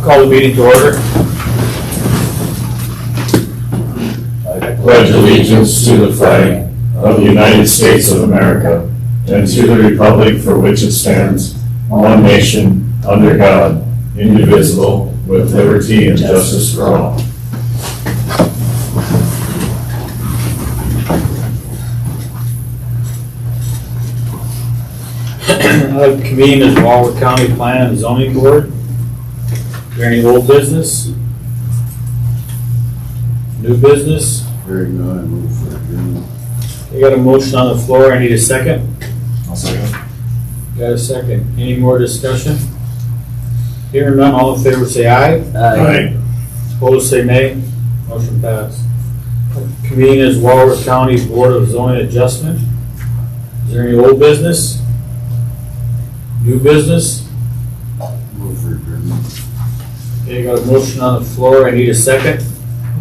Call the meeting to order. I pledge allegiance to the flag of the United States of America and to the republic for which it stands, one nation, under God, indivisible, with liberty and justice for all. Convene as Walworth County Plan and Zoning Board. Is there any old business? New business? Hearing none, I move for adjournment. I got a motion on the floor. I need a second. I'll second. Got a second. Any more discussion? Hearing none, all in favor say aye. Aye. Opposed say nay. Motion passed. Convene as Walworth County Board of Zoning Adjustment. Is there any old business? New business? Move for adjournment. Okay, got a motion on the floor. I need a second.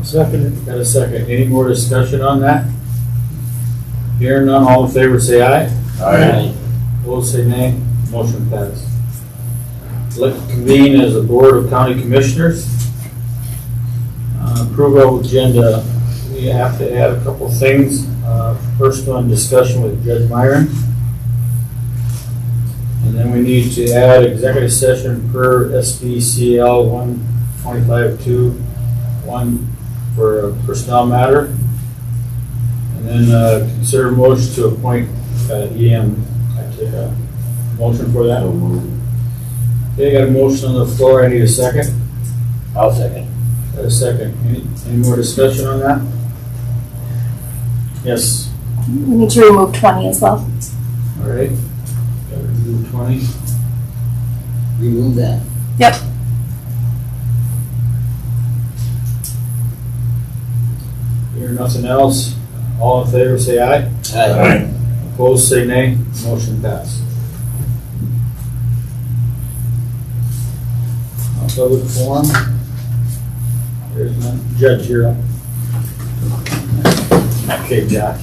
Second. Got a second. Any more discussion on that? Hearing none, all in favor say aye. Aye. Opposed say nay. Motion passed. Let convene as a Board of County Commissioners. Approval of agenda. We have to add a couple things. First one, discussion with Judge Myron. And then we need to add executive session per SBCL 125-2-1 for a personnel matter. And then consider motion to appoint EM. I take a motion for that. So moved. Okay, got a motion on the floor. I need a second. I'll second. Got a second. Any more discussion on that? Yes. We need to remove 20 as well. All right. Got to remove 20. Remove that. Yep. Hear nothing else. All in favor say aye. Aye. Opposed say nay. Motion passed. Public forum. There's none. Judge, you're up. Okay, Jack.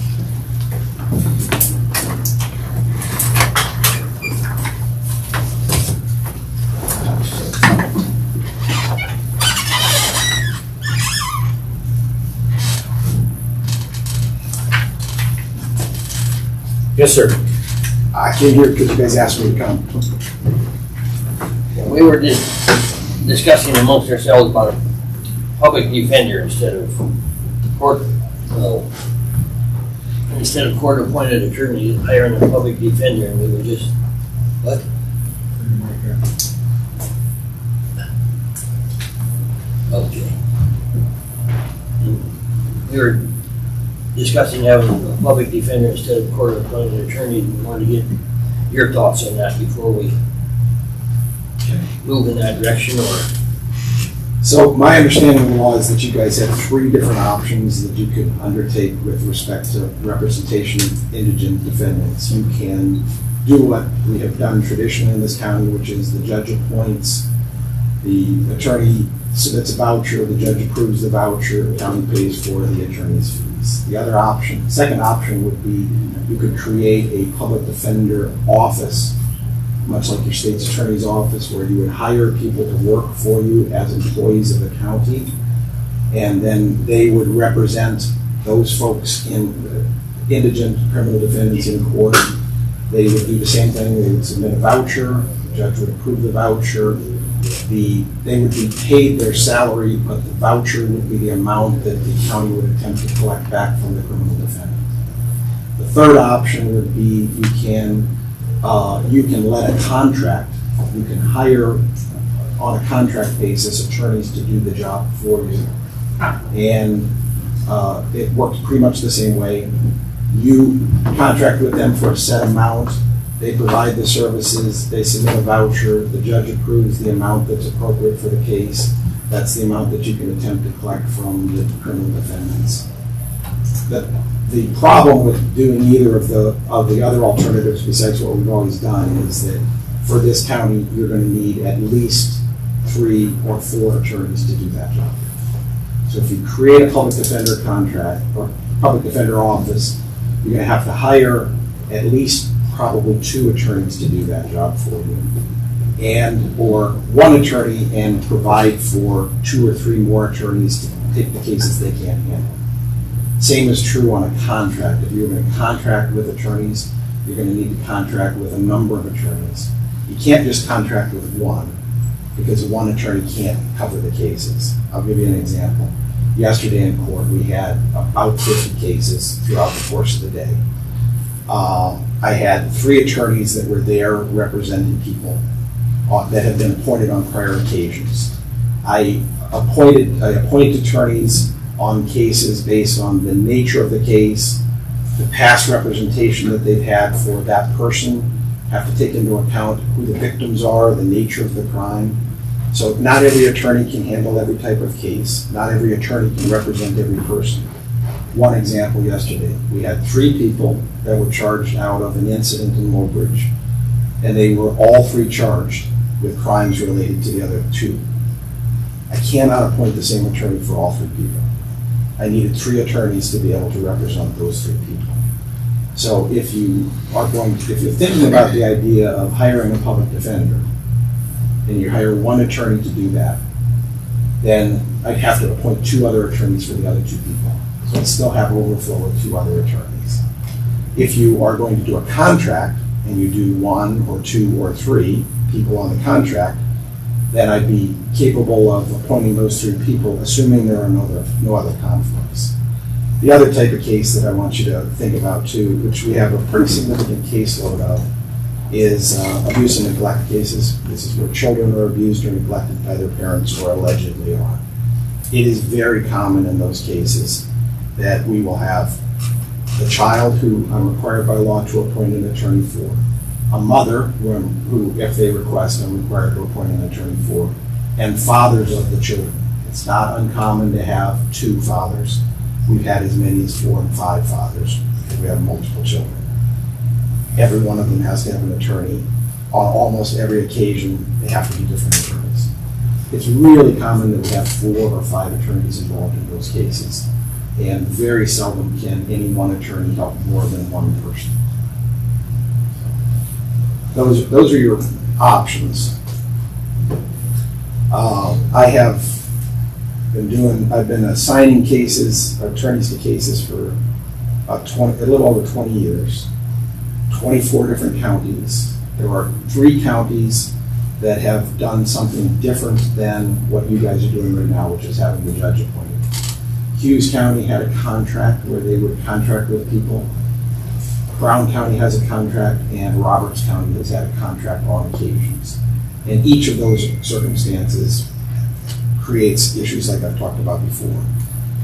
Yes, sir. I came here because you guys asked me to come. We were just discussing amongst ourselves about a public defender instead of court, instead of court-appointed attorney, hiring a public defender, and we were just, what? Okay. We were discussing having a public defender instead of court-appointed attorney. We wanted to get your thoughts on that before we move in that direction, or? So my understanding of the law is that you guys have 3 different options that you could undertake with respect to representation of indigent defendants. You can do what we have done traditionally in this county, which is the judge appoints, the attorney submits a voucher, the judge approves the voucher, the county pays for the attorney's fees. The other option, second option would be you could create a public defender office, much like your state's attorney's office, where you would hire people to work for you as employees of the county, and then they would represent those folks in indigent criminal defendants in court. They would do the same thing. They would submit a voucher. The judge would approve the voucher. They would be paid their salary, but the voucher would be the amount that the county would attempt to collect back from the criminal defendant. The third option would be you can let a contract, you can hire on a contract basis attorneys to do the job for you. And it works pretty much the same way. You contract with them for a set amount, they provide the services, they submit a voucher, the judge approves the amount that's appropriate for the case. That's the amount that you can attempt to collect from the criminal defendants. The problem with doing either of the other alternatives besides what we've always done is that for this county, you're going to need at least 3 or 4 attorneys to do that job. So if you create a public defender contract or public defender office, you're going to have to hire at least probably 2 attorneys to do that job for you. and or one attorney and provide for 2 or 3 more attorneys to take the cases they can't handle. Same is true on a contract. If you're going to contract with attorneys, you're going to need to contract with a number of attorneys. You can't just contract with one, because one attorney can't cover the cases. I'll give you an example. Yesterday in court, we had about 50 cases throughout the course of the day. I had 3 attorneys that were there representing people that had been appointed on prior occasions. I appointed attorneys on cases based on the nature of the case, the past representation that they've had for that person, have to take into account who the victims are, the nature of the crime. So not every attorney can handle every type of case. Not every attorney can represent every person. One example yesterday, we had 3 people that were charged out of an incident in Lowbridge, and they were all 3 charged with crimes related to the other 2. I cannot appoint the same attorney for all 3 people. I needed 3 attorneys to be able to represent those 3 people. So if you're thinking about the idea of hiring a public defender, and you hire one attorney to do that, then I'd have to appoint 2 other attorneys for the other 2 people. So I'd still have overflow of 2 other attorneys. If you are going to do a contract, and you do 1 or 2 or 3 people on the contract, then I'd be capable of appointing those 3 people, assuming there are no other conflicts. The other type of case that I want you to think about too, which we have a pretty significant caseload of, is abuse and neglect cases. This is where children are abused or neglected by their parents or allegedly are. It is very common in those cases that we will have the child who I'm required by law to appoint an attorney for, a mother who, if they request, I'm required to appoint an attorney for, and fathers of the children. It's not uncommon to have 2 fathers. We've had as many as 4 and 5 fathers because we have multiple children. Every one of them has to have an attorney. On almost every occasion, they have to be different attorneys. It's really common that we have 4 or 5 attorneys involved in those cases, and very seldom can any one attorney help more than one person. Those are your options. I've been assigning attorneys to cases for a little over 20 years, 24 different counties. There are 3 counties that have done something different than what you guys are doing right now, which is having the judge appointed. Hughes County had a contract where they would contract with people. Brown County has a contract, and Roberts County has had a contract on occasions. And each of those circumstances creates issues like I've talked about before.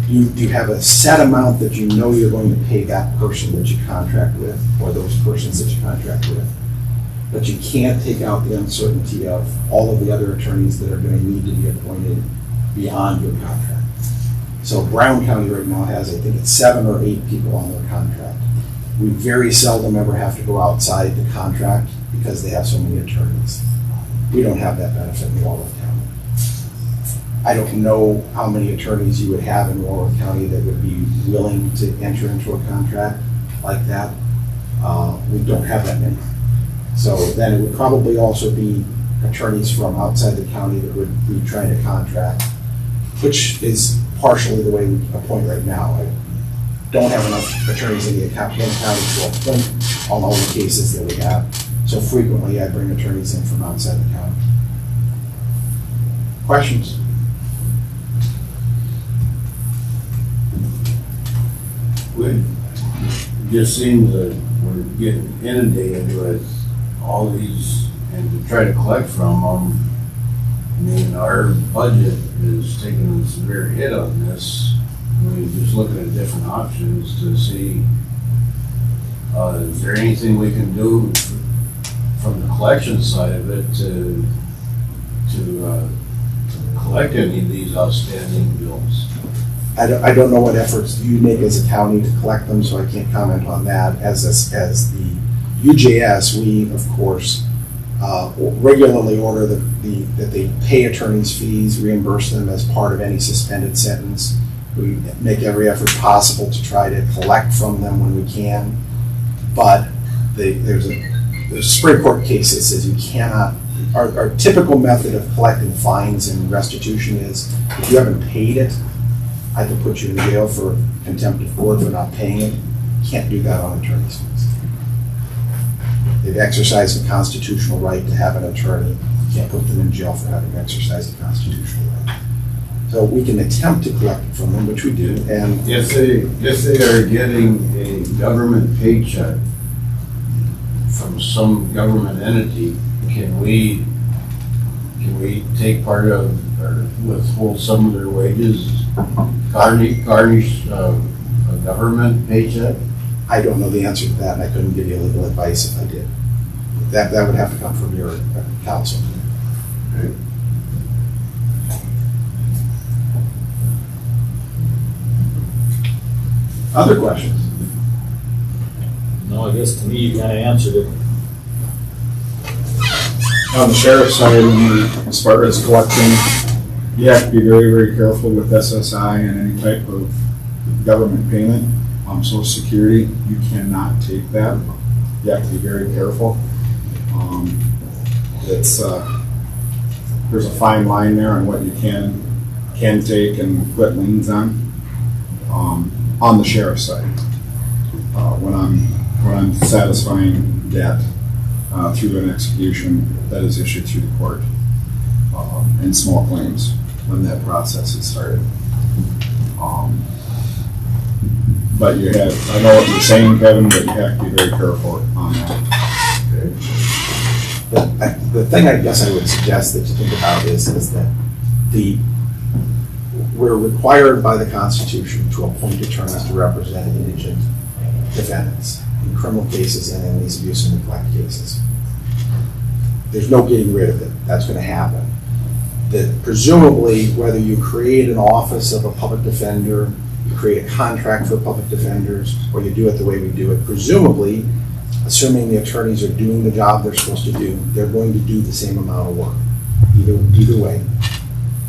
You have a set amount that you know you're going to pay that person that you contract with, or those persons that you contract with. But you can't take out the uncertainty of all of the other attorneys that are going to need to be appointed beyond your contract. So Brown County right now has, I think it's 7 or 8 people on their contract. We very seldom ever have to go outside the contract because they have so many attorneys. We don't have that benefit in Walworth County. I don't know how many attorneys you would have in Walworth County that would be willing to enter into a contract like that. We don't have that many. So then it would probably also be attorneys from outside the county that would be trying to contract, which is partially the way we appoint right now. I don't have enough attorneys in the county to appoint on all the cases that we have. So frequently I bring attorneys in from outside the county. Questions? It just seems that we're getting inundated with all these, and to try to collect from them. I mean, our budget is taking a severe hit on this. We're just looking at different options to see, is there anything we can do from the collection side of it to collect any of these outstanding bills? I don't know what efforts you make as a county to collect them, so I can't comment on that. As the UJS, we of course regularly order that they pay attorneys' fees, reimburse them as part of any suspended sentence. We make every effort possible to try to collect from them when we can, but there's a Supreme Court case that says you cannot our typical method of collecting fines and restitution is, if you haven't paid it, I can put you in jail for contempt of court for not paying it. Can't do that on attorney's fees. They've exercised a constitutional right to have an attorney. You can't put them in jail for having exercised a constitutional right. So we can attempt to collect it from them, which we do, and If they are getting a government paycheck from some government entity, can we take part of, or withhold some of their wages, garnish a government paycheck? I don't know the answer to that, and I couldn't give you legal advice if I did. That would have to come from your counsel. Right. Other questions? No, I guess to me, you kind of answered it. On the sheriff's side, as far as collecting, you have to be very, very careful with SSI and any type of government payment. Social Security, you cannot take that. You have to be very careful. There's a fine line there on what you can take and put liens on the sheriff's side. When I'm satisfying debt through an execution that is issued through the court, and small claims when that process is started. But you have, I know what you're saying, Kevin, but you have to be very careful on that. The thing I guess I would suggest that you think about is that we're required by the Constitution to appoint attorneys to represent indigent defendants in criminal cases and in these abuse and neglect cases. There's no getting rid of it. That's going to happen. That presumably, whether you create an office of a public defender, you create a contract for public defenders, or you do it the way we do it, presumably, assuming the attorneys are doing the job they're supposed to do, they're going to do the same amount of work. Either way.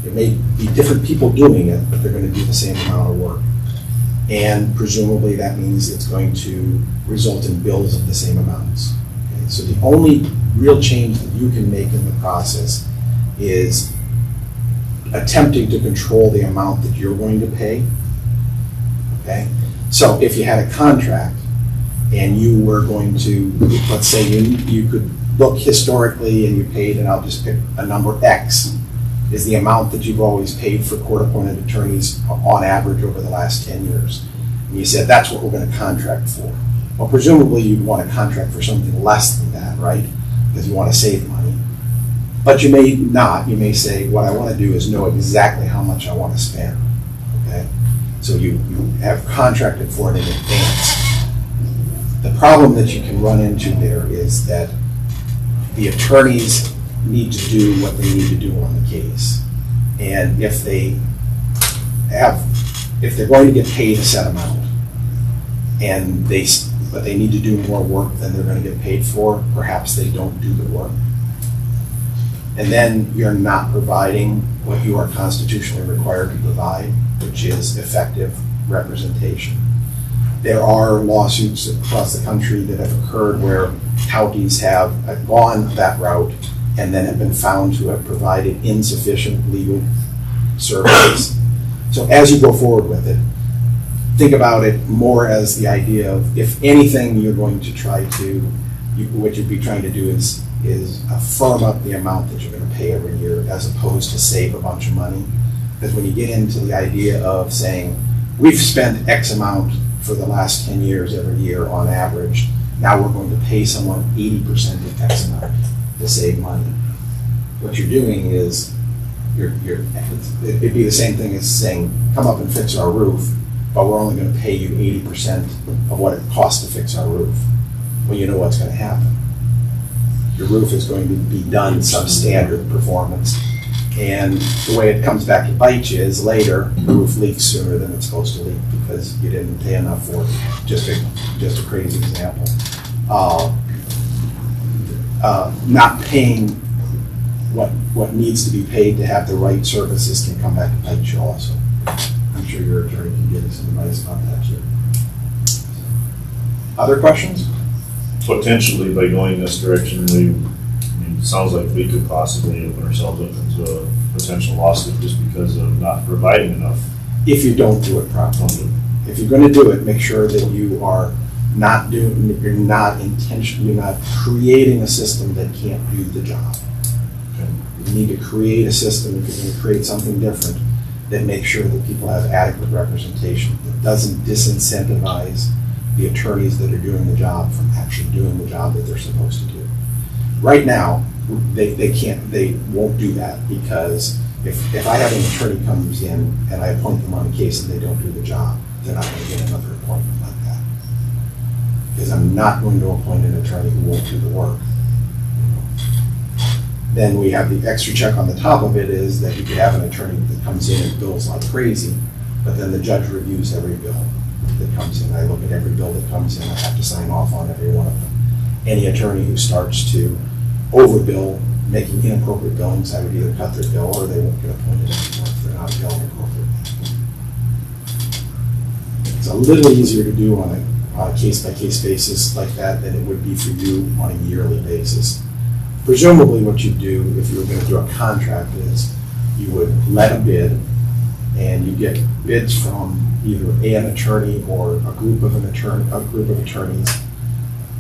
It may be different people doing it, but they're going to do the same amount of work. And presumably that means it's going to result in bills of the same amounts. Okay? So the only real change that you can make in the process is attempting to control the amount that you're going to pay. Okay? So if you had a contract and you were going to, let's say you could look historically and you paid, and I'll just pick a number X, is the amount that you've always paid for court-appointed attorneys on average over the last 10 years. And you said, that's what we're going to contract for. Well, presumably you'd want to contract for something less than that, right? Because you want to save money. But you may not. You may say, what I want to do is know exactly how much I want to spend, okay? So you have contracted for it in advance. The problem that you can run into there is that the attorneys need to do what they need to do on the case. And if they're going to get paid a set amount, but they need to do more work than they're going to get paid for, perhaps they don't do the work. And then you're not providing what you are constitutionally required to provide, which is effective representation. There are lawsuits across the country that have occurred where counties have gone that route and then have been found to have provided insufficient legal services. So as you go forward with it, think about it more as the idea of, if anything, you're going to try to, what you'd be trying to do is firm up the amount that you're going to pay every year, as opposed to save a bunch of money. Because when you get into the idea of saying, we've spent X amount for the last 10 years every year on average, now we're going to pay someone 80% of X amount to save money. What you're doing is, it'd be the same thing as saying, come up and fix our roof, but we're only going to pay you 80% of what it costs to fix our roof. Well, you know what's going to happen. Your roof is going to be done substandard performance. And the way it comes back to bite you is later, the roof leaks sooner than it's supposed to leak because you didn't pay enough for it. Just a crazy example. Not paying what needs to be paid to have the right services can come back to bite you also. I'm sure your attorney can give you some advice about that too. Other questions? Potentially by going this direction, sounds like we could possibly open ourselves up into a potential lawsuit just because of not providing enough. If you don't do it properly. If you're gonna do it, make sure that you are not doing, you're not intentionally, you're not creating a system that can't do the job. You need to create a system, if you're gonna create something different, that makes sure that people have adequate representation, that doesn't disincentivize the attorneys that are doing the job from actually doing the job that they're supposed to do. Right now, they can't, they won't do that, because if I have an attorney comes in and I appoint them on a case and they don't do the job, they're not gonna get another appointment like that. Because I'm not going to appoint an attorney who won't do the work. Then we have the extra check on the top of it is that you could have an attorney that comes in and bills like crazy, but then the judge reviews every bill that comes in. I look at every bill that comes in, I have to sign off on every one of them. Any attorney who starts to overbill, making inappropriate billings, I would either cut their bill or they won't get appointed anymore if they're not billing appropriately. It's a little easier to do on a case-by-case basis like that than it would be for you on a yearly basis. Presumably what you do if you were going to do a contract is you would let a bid and you get bids from either an attorney or a group of attorneys,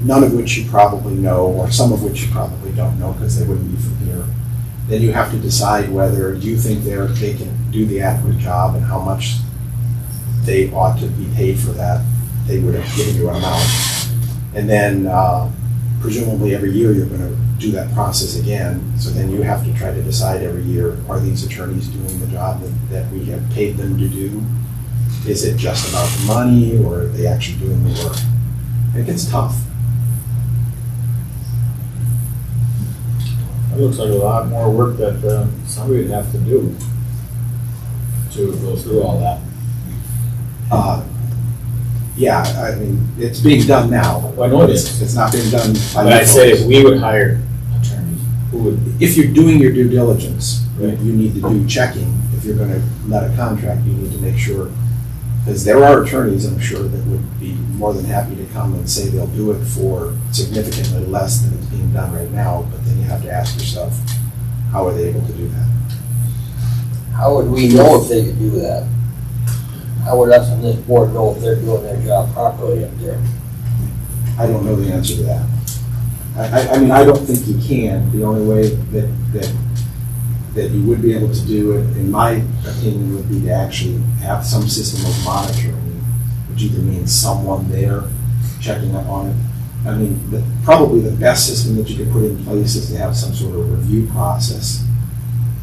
none of which you probably know, or some of which you probably don't know because they wouldn't be from here. Then you have to decide whether you think they can do the adequate job and how much they ought to be paid for that. They would have given you an amount. And then presumably every year you're going to do that process again. So then you have to try to decide every year, are these attorneys doing the job that we have paid them to do? Is it just about the money, or are they actually doing the work? And it gets tough. It looks like a lot more work that somebody would have to do to go through all that. Yeah, I mean, it's being done now. Well, I know it is. It's not being done by But I'd say folks. if we would hire attorneys, who would, If you're doing your due diligence, Right. you need to do checking. If you're gonna let a contract, you need to make sure, because there are attorneys, I'm sure, that would be more than happy to come and say they'll do it for significantly less than it's being done right now, but then you have to ask yourself, how are they able to do that? How would we know if they could do that? How would us on this board know if they're doing their job properly up there? I don't know the answer to that. I mean, I don't think you can. The only way that you would be able to do it, in my opinion, would be to actually have some system of monitoring, which either means someone there checking up on it. I mean, probably the best system that you could put in place is to have some sort of review process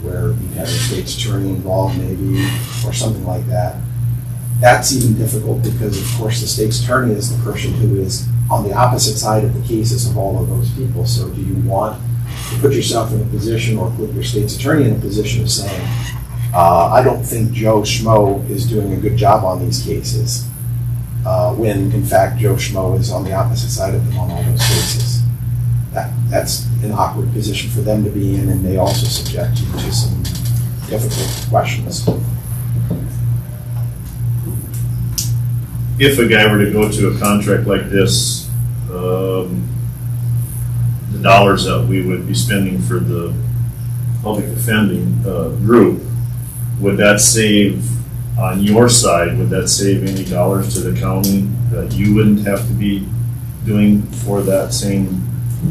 where you have a state's attorney involved maybe, or something like that. That's even difficult because, of course, the state's attorney is the person who is on the opposite side of the cases of all of those people. So do you want to put yourself in a position, or put your state's attorney in a position of saying, I don't think Joe Schmo is doing a good job on these cases, when in fact Joe Schmo is on the opposite side of them on all those cases? That's an awkward position for them to be in, and they also subject you to some difficult questions. If a guy were to go to a contract like this, the dollars that we would be spending for the public defending group, would that save, on your side, would that save any dollars to the county that you wouldn't have to be doing for that same,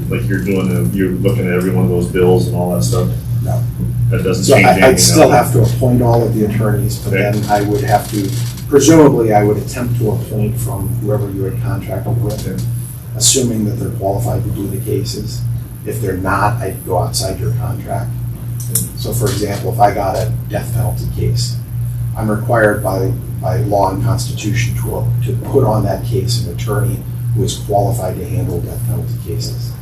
like you're doing, you're looking at every one of those bills and all that stuff? No. That doesn't So change anything? I'd still have to appoint all of the attorneys, but Okay. then I would have to, presumably, I would attempt to appoint from whoever you had contracted with, assuming that they're qualified to do the cases. If they're not, I'd go outside your contract. So for example, if I got a death penalty case, I'm required by law and constitution to put on that case an attorney who is qualified to handle death penalty cases.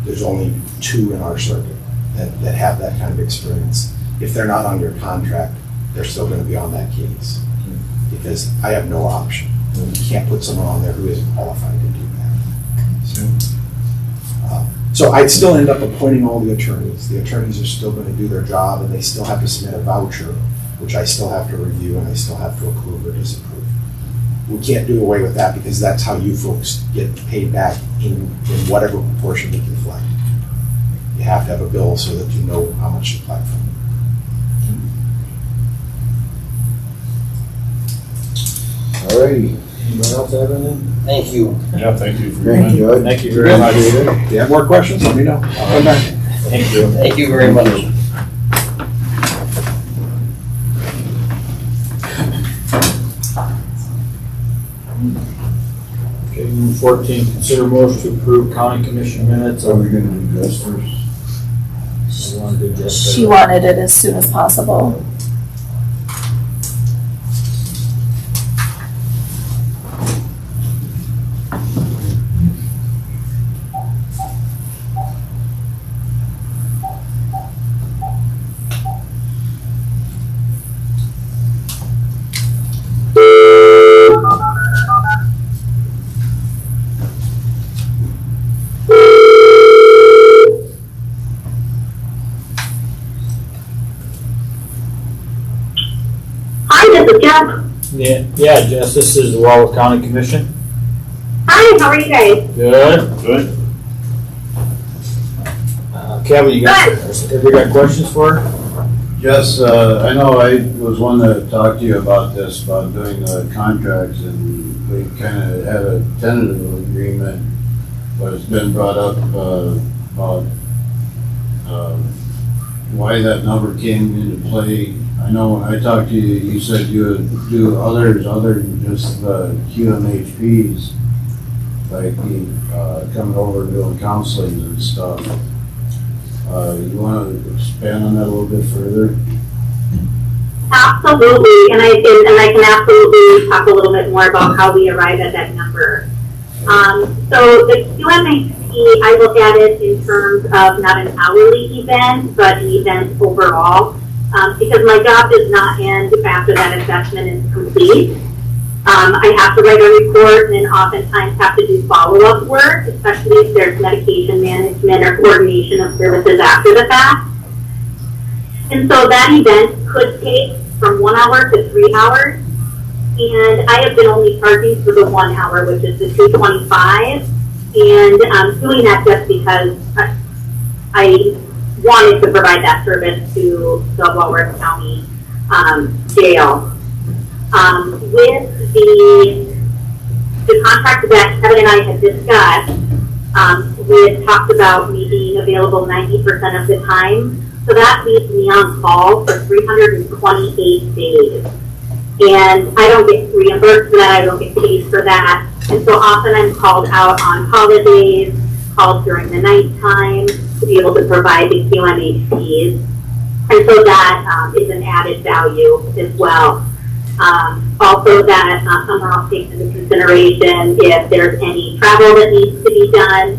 There's only 2 in our circuit that have that kind of experience. If they're not on your contract, they're still going to be on that case, because I have no option. You can't put someone on there who isn't qualified to do that. So I'd still end up appointing all the attorneys. The attorneys are still going to do their job, and they still have to submit a voucher, which I still have to review, and I still have to approve or disapprove. We can't do away with that, because that's how you folks get paid back in whatever proportion we can collect. you have to have a bill so that you know how much to collect from. Alrighty. Anyone else have anything? Thank you. Yeah, thank you for your Thank you, time. Judge. Thank you very much. If you have more questions, let me know. I'll come back. Thank you. Thank you very much. Okay, number 14, consider motion to approve county commission minutes. So we're gonna do this first. She wanted to just- She wanted it as soon as possible. Hi, this is Jeff. Yeah, Jess, this is the Walworth County Commission. Hi, how are you guys? Good. Good. Kevin, you got questions for her? Jess, I know I was one that talked to you about this, about doing the contracts, and we kind of had a tentative agreement, but it's been brought up about why that number came into play. I know when I talked to you, you said you would do others other than just the QMHPs, like coming over and doing counseling and stuff. You want to expand on that a little bit further? Absolutely, and I can absolutely talk a little bit more about how we arrive at that number. So the QMHP, I look at it in terms of not an hourly event, but an event overall, because my job does not end after that assessment is complete. I have to write a report and then oftentimes have to do follow-up work, especially if there's medication management or coordination of services after the fact. And so that event could take from 1 hour to 3 hours. And I have been only charging for the 1 hour, which is the $225. And I'm doing that just because I wanted to provide that service to the Walworth County jail. With the contract that Kevin and I had discussed, we had talked about me being available 90% of the time. So that leaves me on call for 328 days. And I don't get reimbursed for that, I don't get paid for that. And so often I'm called out on holidays, called during the nighttime to be able to provide the QMHPs. And so that is an added value as well. Also that somehow takes into consideration if there's any travel that needs to be done.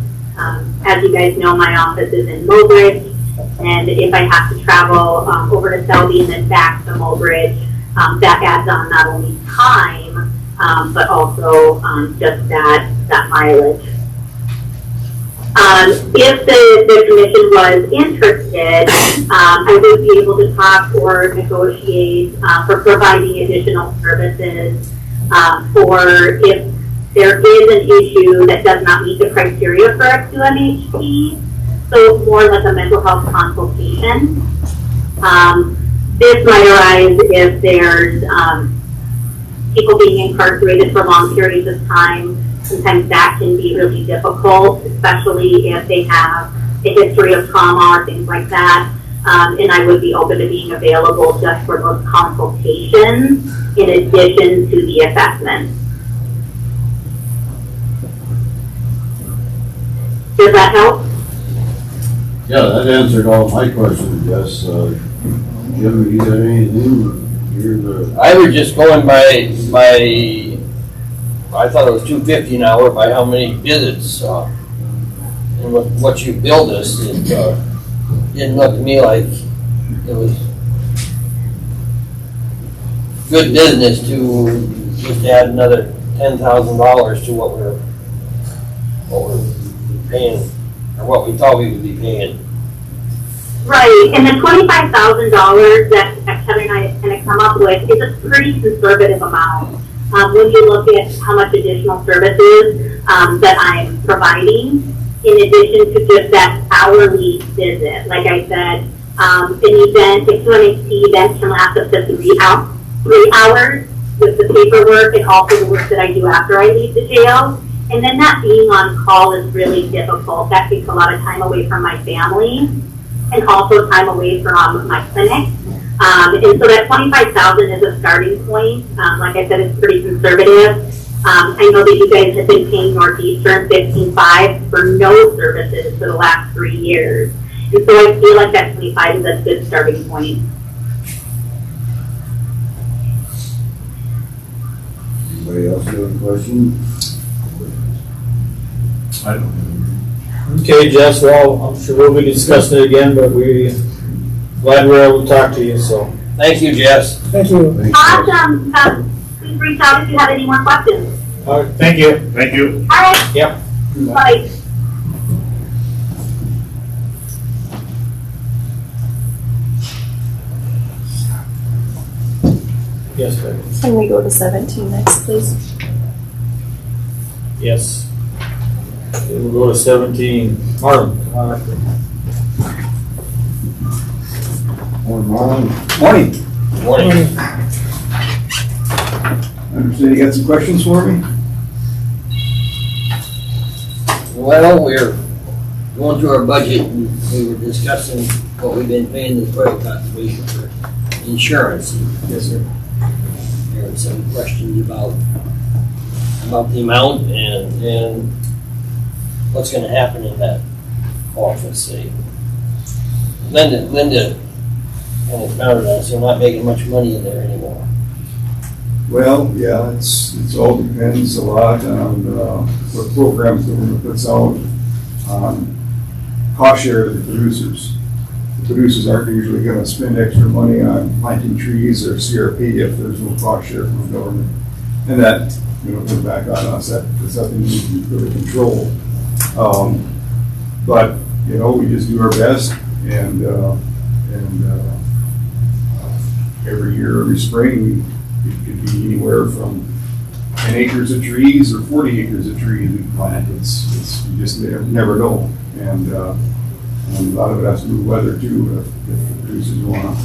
As you guys know, my office is in Mobridge, and if I have to travel over to Selby and then back to Mobridge, that adds on not only time, but also just that mileage. If the commission was interested, I would be able to talk or negotiate for providing additional services for if there is an issue that does not meet the criteria for a QMHP, so more like a mental health consultation. This might arise if there's people being incarcerated for long periods of time. Sometimes that can be really difficult, especially if they have a history of trauma or things like that. And I would be open to being available just for those consultations in addition to the assessment. Does that help? Yeah, that answered all my questions, Jess. Jim, you got anything? You're the, I was just going by, I thought it was $250 an hour by how many visits, and what you billed us, it didn't look to me like it was good business to just add another $10,000 to what we're paying, or what we thought we would be paying. Right, and the $25,000 that Kevin and I kind of come up with is a pretty conservative amount. When you look at how much additional services that I'm providing, in addition to just that hourly visit. Like I said, an event, a QMHP event can last up to 3 hours with the paperwork and also the work that I do after I leave the jail. And then that being on call is really difficult. That takes a lot of time away from my family and also time away from my clinic. And so that 25,000 is a starting point. Like I said, it's pretty conservative. I know that you guys have been paying Northeastern $15,500 for no services for the last 3 years. And so I feel like that 25 is a good starting point. Anybody else have a question? I don't Okay, Jess, well, I'm sure we'll be discussing it again, but we're glad we're able to talk to you, so. Thank you, Jess. Thank you. Thanks, guys. Awesome. Please reach out if you have any more questions. All right, thank you. Thank you. All right. Yep. Bye. Yes, Becky. Can we go to 17 next, please? Yes. Okay, we'll go to 17. Marlon, come on up here. Morning, Marlon. Morning. Morning. I understand you got some questions for me? Well, we're going through our budget and we were discussing what we've been paying the soil conservation for insurance. Yes, sir. There were some questions about the amount and what's gonna happen in that office. Linda kind of counted on us, they're not making much money in there anymore. Well, yeah, it's all depends a lot on what programs the government puts out on cost share to the producers. The producers aren't usually gonna spend extra money on planting trees or CRP if there's no cost share from the government. And that, comes back on us, that's something we can really control. But, we just do our best and every year, every spring, it could be anywhere from 10 acres of trees or 40 acres of trees we plant. It's you just never know. And a lot of it has to do with weather too, if the producers want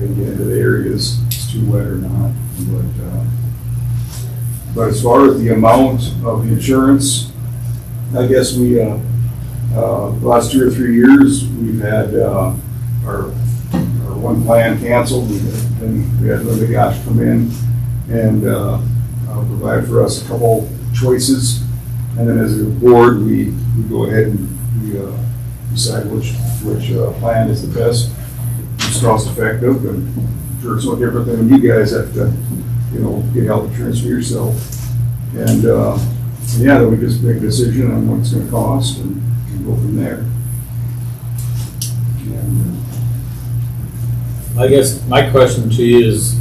to get into the areas, it's too wet or not. But as far as the amount of insurance, I guess we, the last 2 or 3 years, we've had our one plan canceled. Then we had Linda Gosh come in and provide for us a couple choices. And then as a board, we go ahead and we decide which plan is the best, most cost effective. And I'm sure it's no different than when you guys have to, get health insurance for yourself. And then we just make a decision on what it's going to cost and go from there. I guess my question to you is,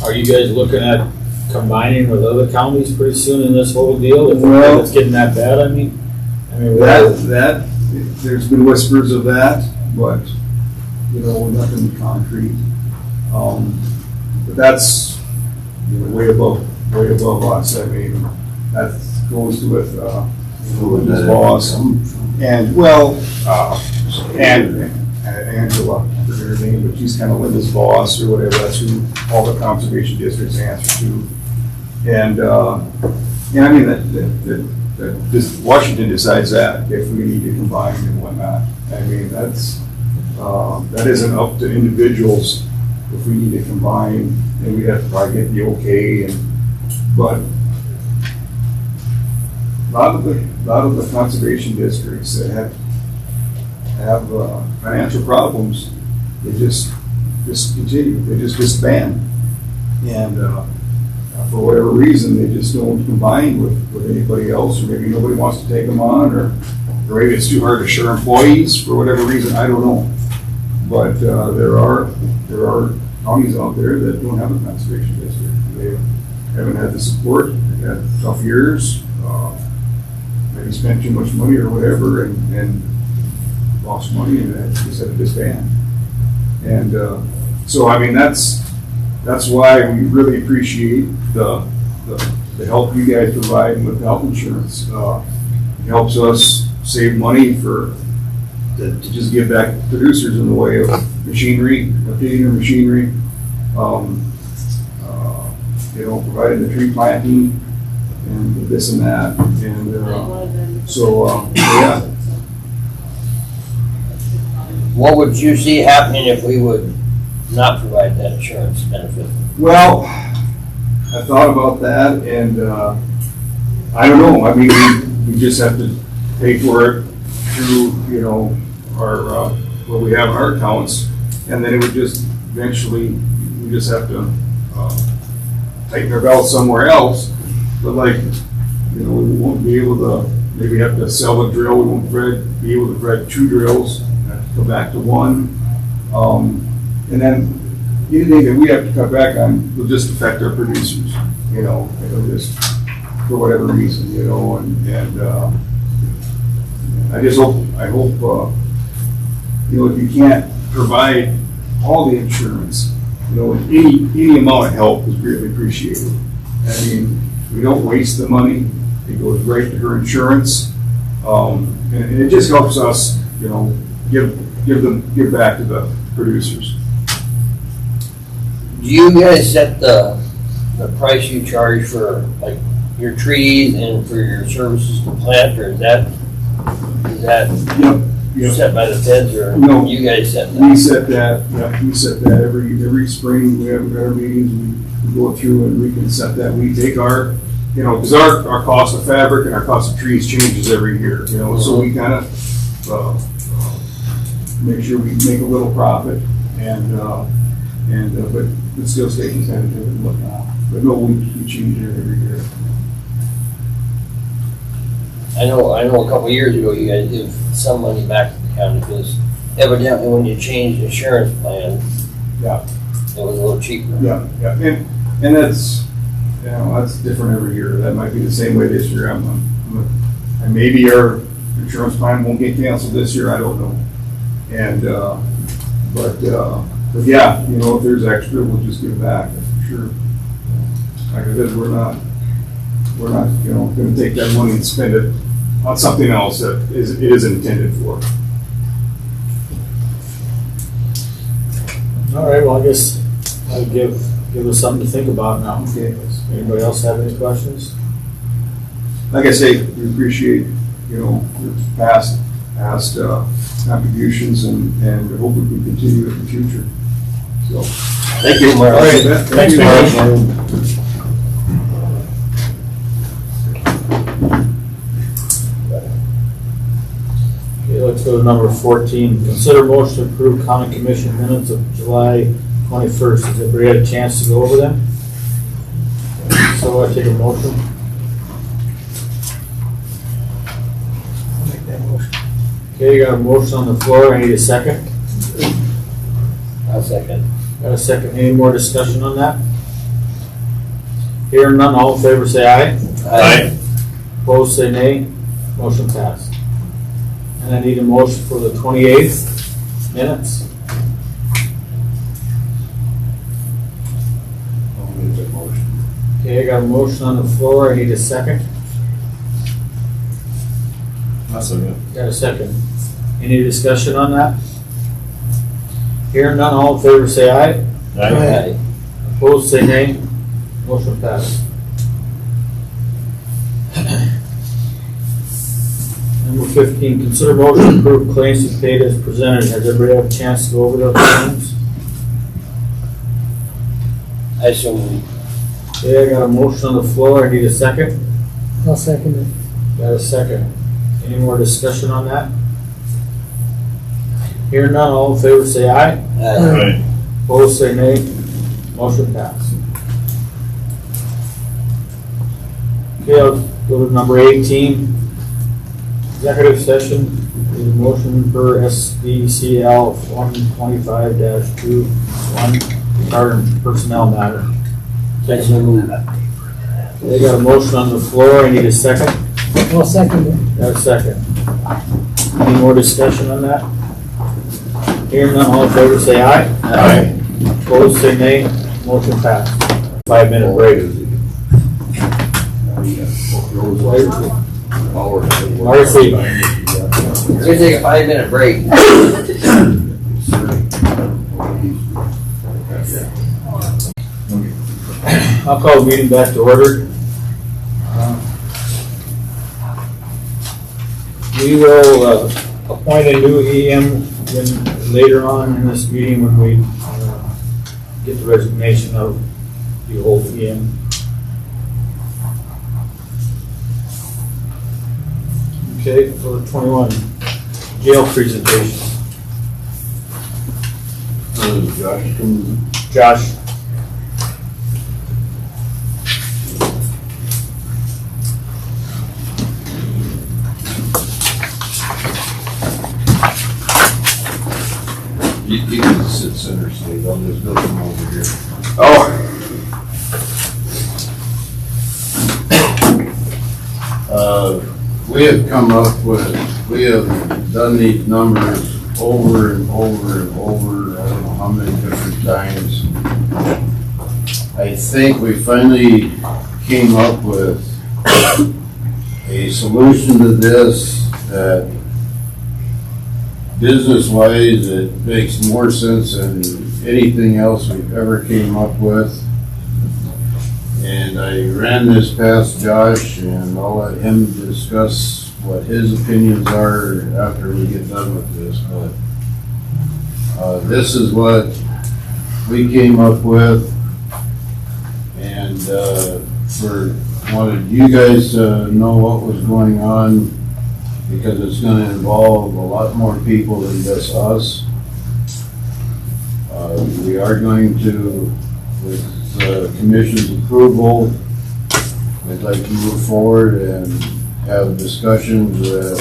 are you guys looking at combining with other counties pretty soon in this whole deal? If it's getting that bad, I mean, That there's been whispers of that, but nothing concrete. But that's way above us. I mean, that goes with his boss and Angela, I forget her name, but she's kind of Linda's boss or whatever. That's who all the conservation districts answer to. And I mean that just Washington decides that if we need to combine and whatnot. I mean that isn't up to individuals if we need to combine, and we have to probably get the okay. But a lot of the conservation districts that have financial problems, they just continue. They just disband, and for whatever reason, they just don't combine with anybody else, or maybe nobody wants to take them on, or maybe it's too hard to share employees for whatever reason. I don't know, but there are counties out there that don't have a conservation district. They haven't had the support. They've had tough years. Maybe spent too much money or whatever, and lost money, and just had to disband. And so, I mean, that's why we really appreciate the help you guys provide with health insurance. It helps us save money for to just give back to producers in the way of machinery, updating their machinery, providing the tree planting and this and that. And yeah. What would you see happening if we would not provide that insurance benefit? Well, I thought about that, and I don't know. I mean, we just have to pay for it through, our where we have our accounts, and then it would just eventually we just have to tighten our belt somewhere else. But we won't be able to maybe have to sell a drill. We won't be able to thread 2 drills. Have to go back to 1, and then anything that we have to cut back on will just affect our producers. It'll just for whatever reason, and I hope if you can't provide all the insurance, any amount of help is greatly appreciated. I mean, we don't waste the money; it goes right to her insurance, and it just helps us, give back to the producers. Do you guys set the price you charge for your trees and for your services to plant, or is that Yep. set by the feds, or No. you guys set that? We set that. Yeah, we set that every spring. We have our meetings. We go through and we can set that. We take our, because our cost of fabric and our cost of trees changes every year. So we kind of make sure we make a little profit but still stay competitive and whatnot. But no, we change it every year. I know a couple of years ago you guys give some money back to the county because evidently when you changed the insurance plan, Yeah. it was a little cheaper. Yeah, and that's that's different every year. That might be the same way this year. And maybe our insurance plan won't get canceled this year. I don't know. And but yeah, if there's extra, we'll just give back. For sure. Like I said, we're not going to take that money and spend it on something else that it isn't intended for. All right, well, I guess I'll give us something to think about now. Okay. Anybody else have any questions? Like I say, we appreciate your past contributions and hope we can continue in the future. So, Thank you, Mark. All right, thanks, Mark. Okay, let's go to number 14. Consider motion to approve county commission minutes of July 21st. Has everybody had a chance to go over them? So I take a motion. I'll make that motion. Okay, you got a motion on the floor. I need a second. I'll second. Got a second. Any more discussion on that? Hearing none, all in favor say aye. Aye. Opposed say nay. Motion passed. And I need a motion for the 28th minutes. I'll make that motion. Okay, I got a motion on the floor. I need a second. That's okay. Got a second. Any discussion on that? Hearing none, all in favor say aye. Aye. Opposed say nay. Motion passed. Number 15, consider motion to approve claims to be paid as presented. Has everybody had a chance to go over those claims? I assume Okay, I got a motion on the floor. I need a second. I'll second it. Got a second. Any more discussion on that? Hearing none, all in favor say aye. Aye. Opposed say nay. Motion passed. Okay, I'll go to number 18. Executive session, need a motion per SDCL 125-21 regarding personnel matter. I so move. They got a motion on the floor. I need a second. I'll second it. Got a second. Any more discussion on that? Hearing none, all in favor say aye. Aye. Opposed say nay. Motion passed. 5-minute break. Marcy. We're gonna take a 5-minute break. I'll call the meeting back to order. We will appoint a new EM later on in this meeting when we get the resignation of the old EM. Okay, for 21, jail presentation. Josh can Josh? You can sit center stage, I'll just go from over here. We have come up with, we have done these numbers over and over and over, I don't know how many different times. I think we finally came up with a solution to this that business-wise, it makes more sense than anything else we've ever came up with. And I ran this past Josh, and I'll let him discuss what his opinions are after we get done with this. But this is what we came up with, and wanted you guys to know what was going on, because it's going to involve a lot more people than just us. We are going to, with the commission's approval, we'd like to move forward and have discussions with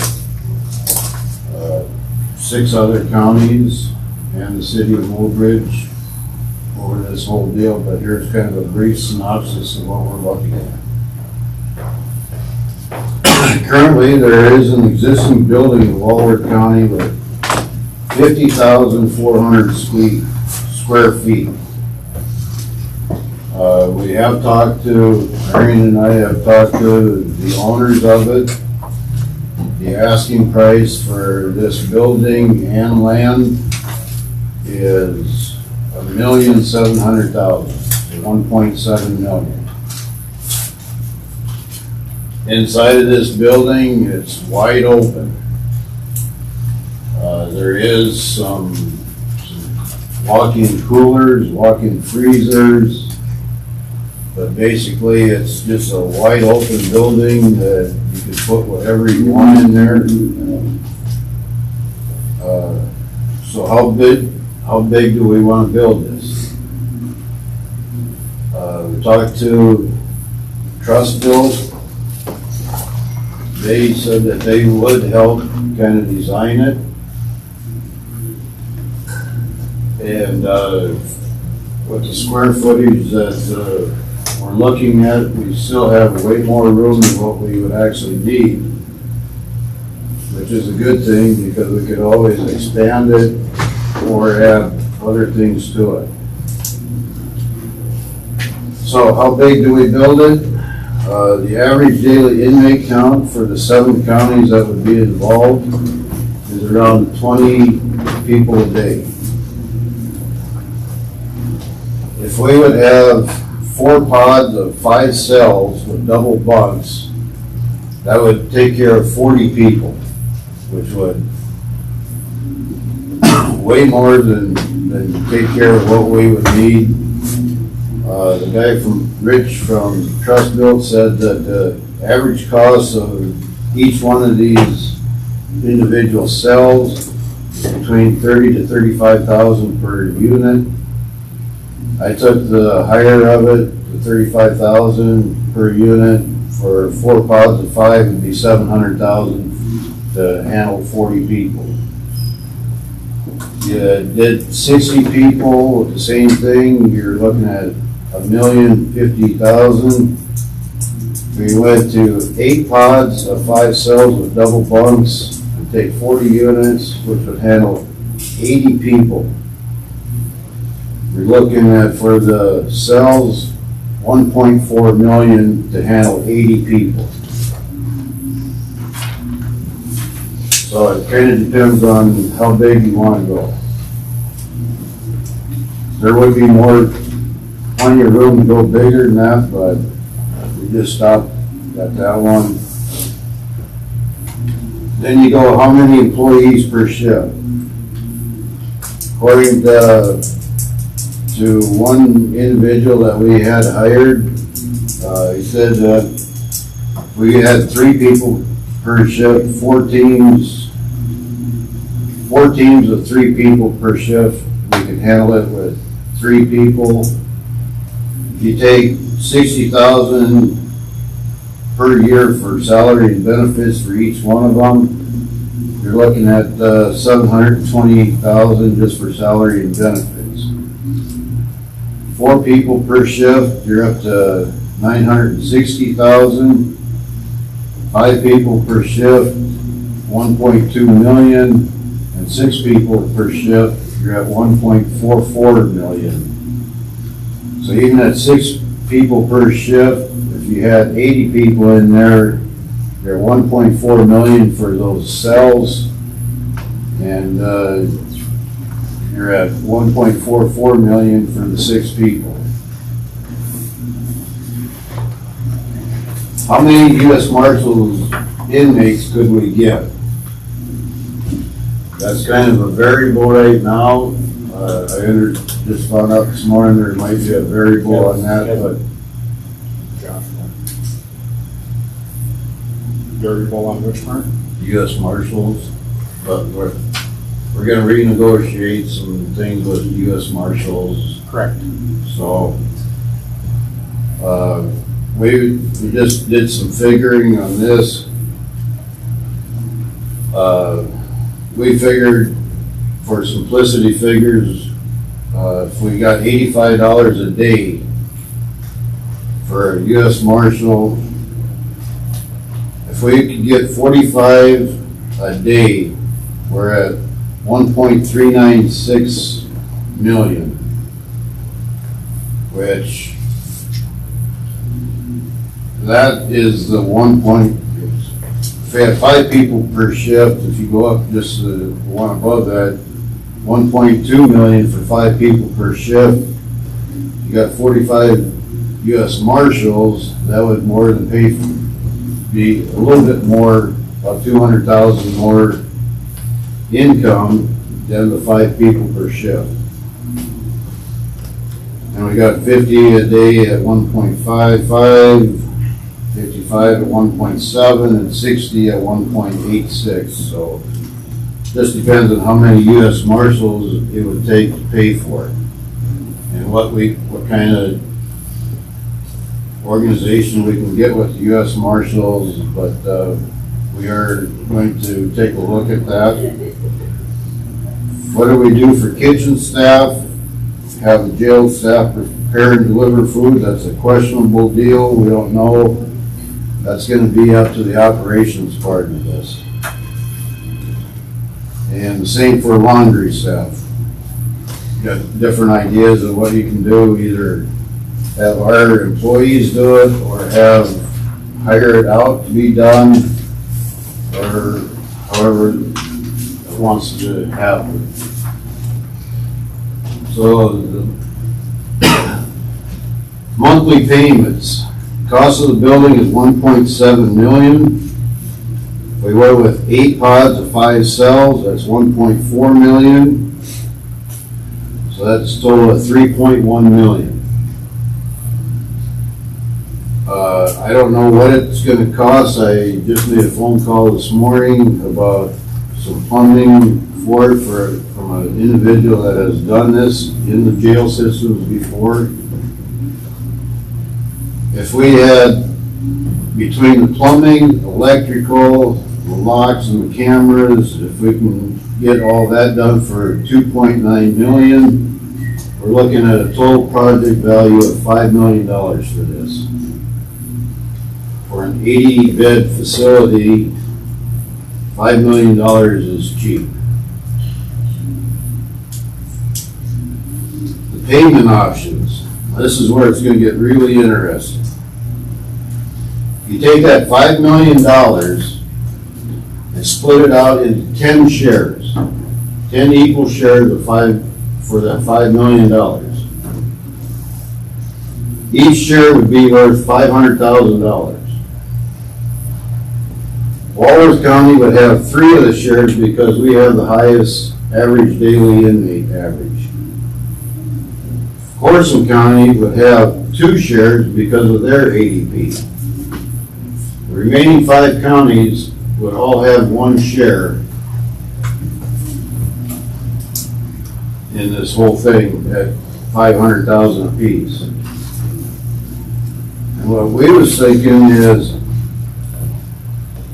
6 other counties and the city of Woodbridge over this whole deal, but here's kind of a brief synopsis of what we're looking at. Currently, there is an existing building in Walworth County with 50,400 square feet. We have talked to, Marion and I have talked to the owners of it. The asking price for this building and land is $1,700,000, $1.7 million. Inside of this building, it's wide open. There is some walk-in coolers, walk-in freezers, but basically it's just a wide open building that you can put whatever you want in there. So how big do we want to build this? We talked to Trust Build. They said that they would help kind of design it. And with the square footage that we're looking at, we still have way more room than what we would actually need, which is a good thing because we could always expand it or add other things to it. So how big do we build it? The average daily inmate count for the 7 counties that would be involved is around 20 people a day. If we would have 4 pods of 5 cells with double bunks, that would take care of 40 people, which would way more than take care of what we would need. The guy Rich from Trust Build said that the average cost of each one of these individual cells is between $30,000 to $35,000 per unit. I took the higher of it, the $35,000 per unit. For 4 pods of 5, it'd be $700,000 to handle 40 people. You did 60 people with the same thing, you're looking at $1,050,000. We went to 8 pods of 5 cells with double bunks and take 40 units, which would handle 80 people. You're looking at, for the cells, $1.4 million to handle 80 people. So it kind of depends on how big you want to go. There would be plenty of room to go bigger than that, but we just stopped at that one. Then you go, how many employees per shift? According to one individual that we had hired, he said that we had 3 people per shift, 4 teams of 3 people per shift. We can handle it with 3 people. If you take 60,000 per year for salary and benefits for each one of them, you're looking at 728,000 just for salary and benefits. 4 people per shift, you're up to 960,000. 5 people per shift, 1.2 million, and 6 people per shift, you're at 1.44 million. So even at 6 people per shift, if you had 80 people in there, you're at 1.4 million for those cells, and you're at 1.44 million for the 6 people. How many U.S. Marshals inmates could we get? That's kind of a variable right now. Just found out this morning there might be a variable on that, but Variable on which part? U.S. Marshals, but we're gonna renegotiate some things with U.S. Marshals. Correct. So, we just did some figuring on this. We figured, for simplicity figures, if we got $85 a day for a U.S. Marshal, if we could get 45 a day, we're at 1.396 million, which that is the if we have 5 people per shift, if you go up just the one above that, 1.2 million for 5 people per shift. You got 45 U.S. Marshals, that would more than pay for, be a little bit more, about 200,000 more income than the 5 people per shift. And we got 50 a day at 1.55, 55 at 1.7, and 60 at 1.86. So just depends on how many U.S. Marshals it would take to pay for it, and what kind of organization we can get with the U.S. Marshals. But we are going to take a look at that. What do we do for kitchen staff? Have the jail staff prepare and deliver food? That's a questionable deal. We don't know. That's going to be up to the operations part of this. And the same for laundry staff. Got different ideas of what you can do, either have our employees do it or hire it out to be done, or however it wants to happen. So the monthly payments, cost of the building is 1.7 million. We went with 8 pods of 5 cells, that's 1.4 million. So that's a total of 3.1 million. I don't know what it's gonna cost. I just made a phone call this morning about some funding for it from an individual that has done this in the jail systems before. If we had, between the plumbing, electrical, the locks and the cameras, if we can get all that done for 2.9 million, we're looking at a total project value of $5 million for this. For an 80-bed facility, $5 million is cheap. The payment options, this is where it's going to get really interesting. You take that $5 million I split it out into 10 shares, 10 equal shares of for that $5 million. Each share would be worth $500,000. Walworth County would have 3 of the shares because we have the highest average daily inmate average. Corson County would have 2 shares because of their ADP. The remaining 5 counties would all have 1 share in this whole thing at $500,000 apiece. And what we was thinking is,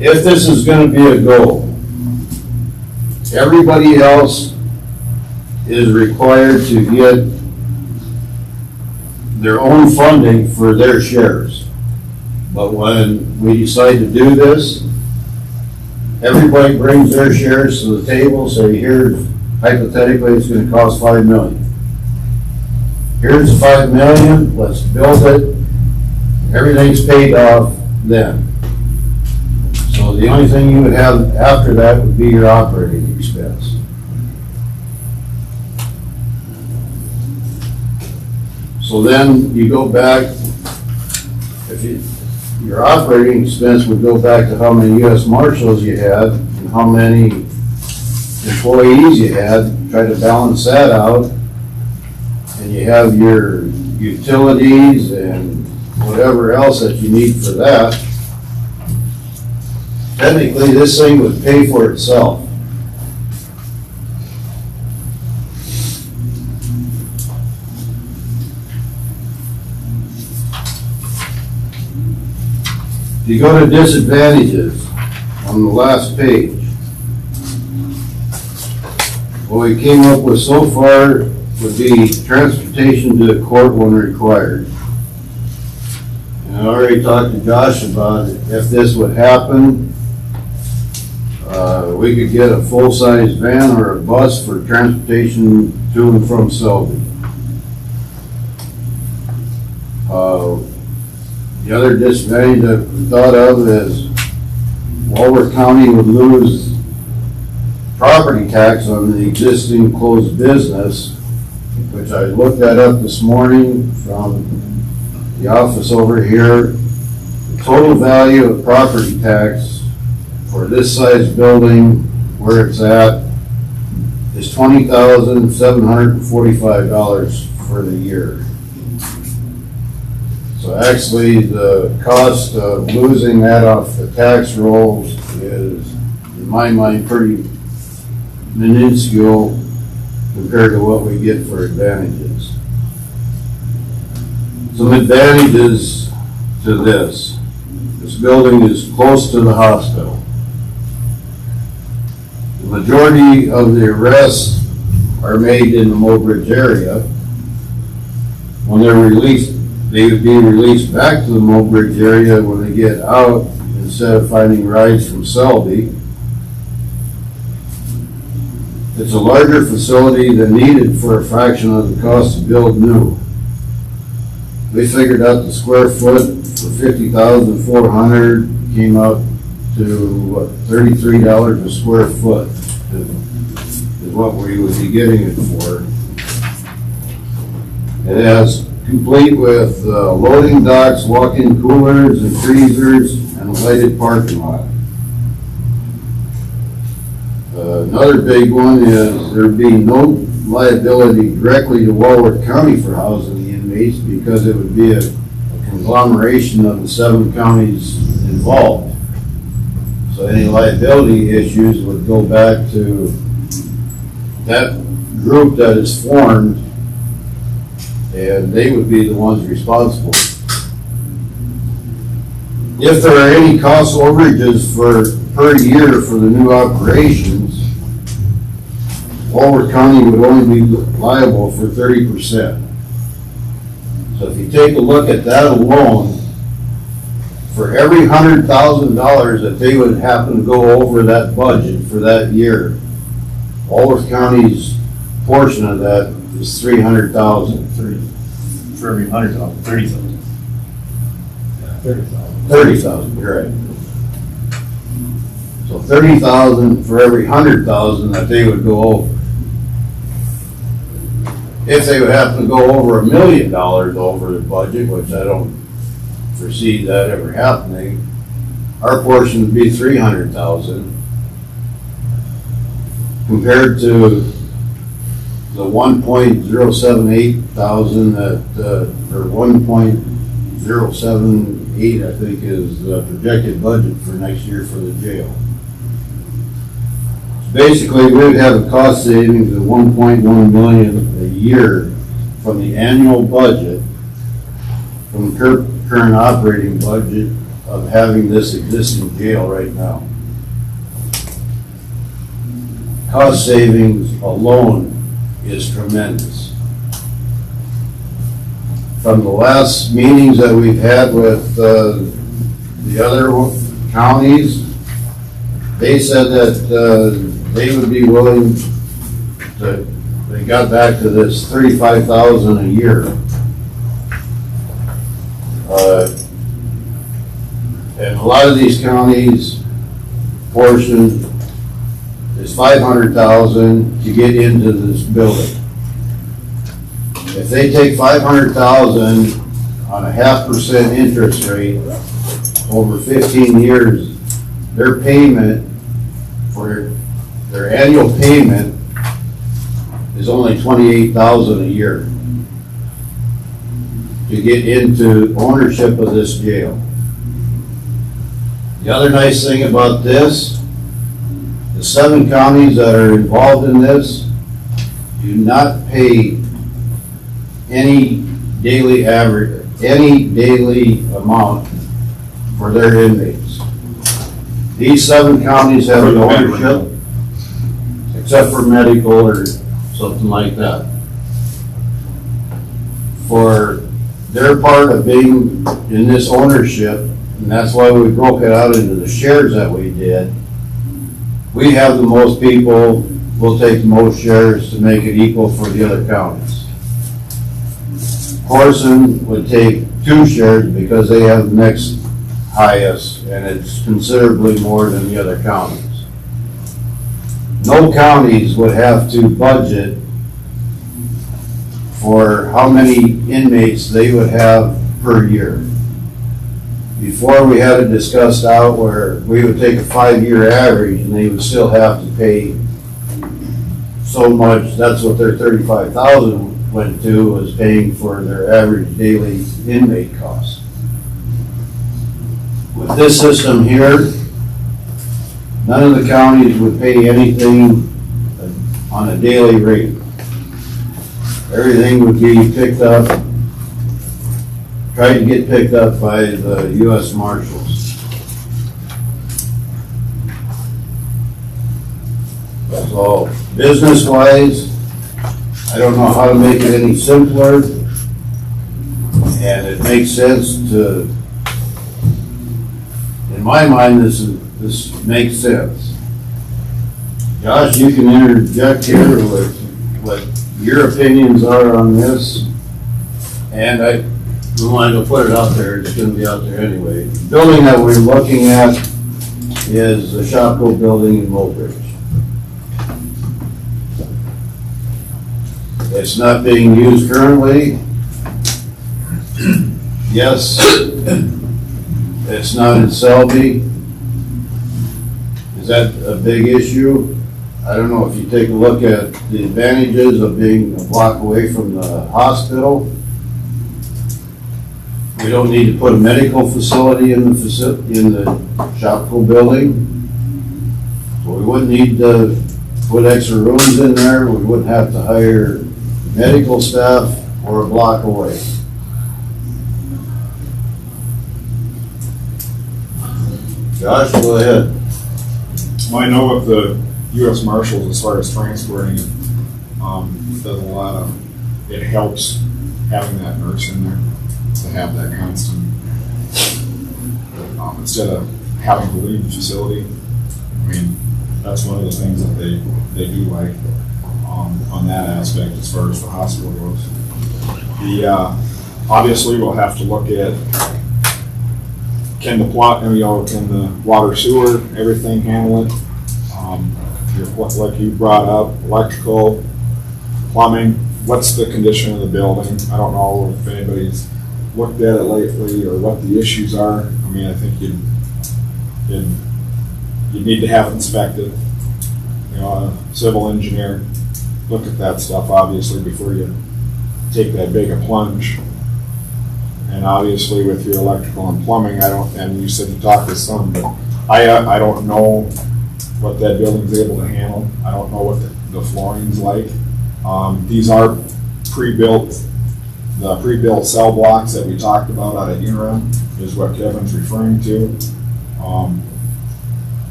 if this is going to be a goal, everybody else is required to get their own funding for their shares. But when we decide to do this, everybody brings their shares to the table, say, here's, hypothetically, it's going to cost $5 million. Here's the $5 million, let's build it. Everything's paid off then. So the only thing you would have after that would be your operating expense. So then you go back, your operating expense would go back to how many U.S. Marshals you had and how many employees you had, try to balance that out. And you have your utilities and whatever else that you need for that. Technically, this thing would pay for itself. If you go to disadvantages on the last page, what we came up with so far would be transportation to the court when required. And I already talked to Josh about it. If this would happen, we could get a full-size van or a bus for transportation to and from Selby. The other disadvantage that we thought of is Walworth County would lose property tax on the existing closed business, which I looked that up this morning from the office over here. The total value of property tax for this size building where it's at is $20,745 for the year. So actually the cost of losing that off the tax rolls is, in my mind, pretty minuscule compared to what we get for advantages. Some advantages to this. This building is close to the hospital. The majority of the arrests are made in the Mobridge area. When they're released, they would be released back to the Mobridge area when they get out instead of finding rides from Selby. It's a larger facility than needed for a fraction of the cost to build new. We figured out the square foot for $50,400 came out to what, $33 a square foot is what we would be getting it for. It has complete with loading docks, walk-in coolers and freezers, and a lighted parking lot. Another big one is there'd be no liability directly to Walworth County for housing the inmates because it would be a conglomeration of the 7 counties involved. So any liability issues would go back to that group that is formed, and they would be the ones responsible. If there are any cost overages per year for the new operations, Walworth County would only be liable for 30%. So if you take a look at that alone, for every $100,000 that they would happen to go over that budget for that year, Walworth County's portion of that is $300,000. For every 100,000, 30,000. 30,000. 30,000, you're right. So So 30,000 for every 100,000 that they would go over. If they would happen to go over $1 million over the budget, which I don't foresee that ever happening, our portion would be 300,000 compared to the 1.078 thousand that, or 1.078, I think, is the projected budget for next year for the jail. Basically, we would have a cost savings of 1.1 million a year from the annual budget, from the current operating budget of having this existing jail right now. Cost savings alone is tremendous. From the last meetings that we've had with the other counties, they said that they would be willing to, they got back to this 35,000 a year. And a lot of these counties portion is 500,000 to get into this building. If they take 500,000 on a 0.5% interest rate over 15 years, their payment for their annual payment is only 28,000 a year to get into ownership of this jail. The other nice thing about this, the 7 counties that are involved in this do not pay any daily average, any daily amount for their inmates. These 7 counties have an ownership, except for medical or something like that. For their part of being in this ownership, and that's why we broke it out into the shares that we did, we have the most people, we'll take the most shares to make it equal for the other counties. Corson would take 2 shares because they have the next highest, and it's considerably more than the other counties. No counties would have to budget for how many inmates they would have per year. Before, we had it discussed out where we would take a 5-year average and they would still have to pay so much. That's what their 35,000 went to, was paying for their average daily inmate cost. With this system here, none of the counties would pay anything on a daily rate. Everything would be picked up, tried to get picked up by the U.S. Marshals. So, business-wise, I don't know how to make it any simpler, and it makes sense to, in my mind, this makes sense. Josh, you can interject here with what your opinions are on this, and we wanted to put it out there. It's going to be out there anyway. The building that we're looking at is the Shopko building in Mobridge. It's not being used currently. Yes, it's not in Selby. Is that a big issue? I don't know. If you take a look at the advantages of being a block away from the hospital, we don't need to put a medical facility in the Shopko building. So we wouldn't need to put extra rooms in there. We wouldn't have to hire medical staff or a block away. Josh, go ahead. Well, I know of the U.S. Marshals, as far as transferring it, does a lot of, it helps having that nurse in there to have that constant, instead of having to leave the facility. I mean, that's one of the things that they do like on that aspect as far as the hospital goes. Obviously, we'll have to look at can the plot, you know, can the water sewer, everything handle it? Like you brought up, electrical, plumbing, what's the condition of the building? I don't know if anybody's looked at it lately or what the issues are. I mean, I think you need to have it inspected. You know, a civil engineer, look at that stuff obviously before you take that big a plunge. And obviously with your electrical and plumbing, and you said you talked to some, but I don't know what that building's able to handle. I don't know what the flooring's like. These are pre-built, the pre-built cell blocks that we talked about out of interim is what Kevin's referring to.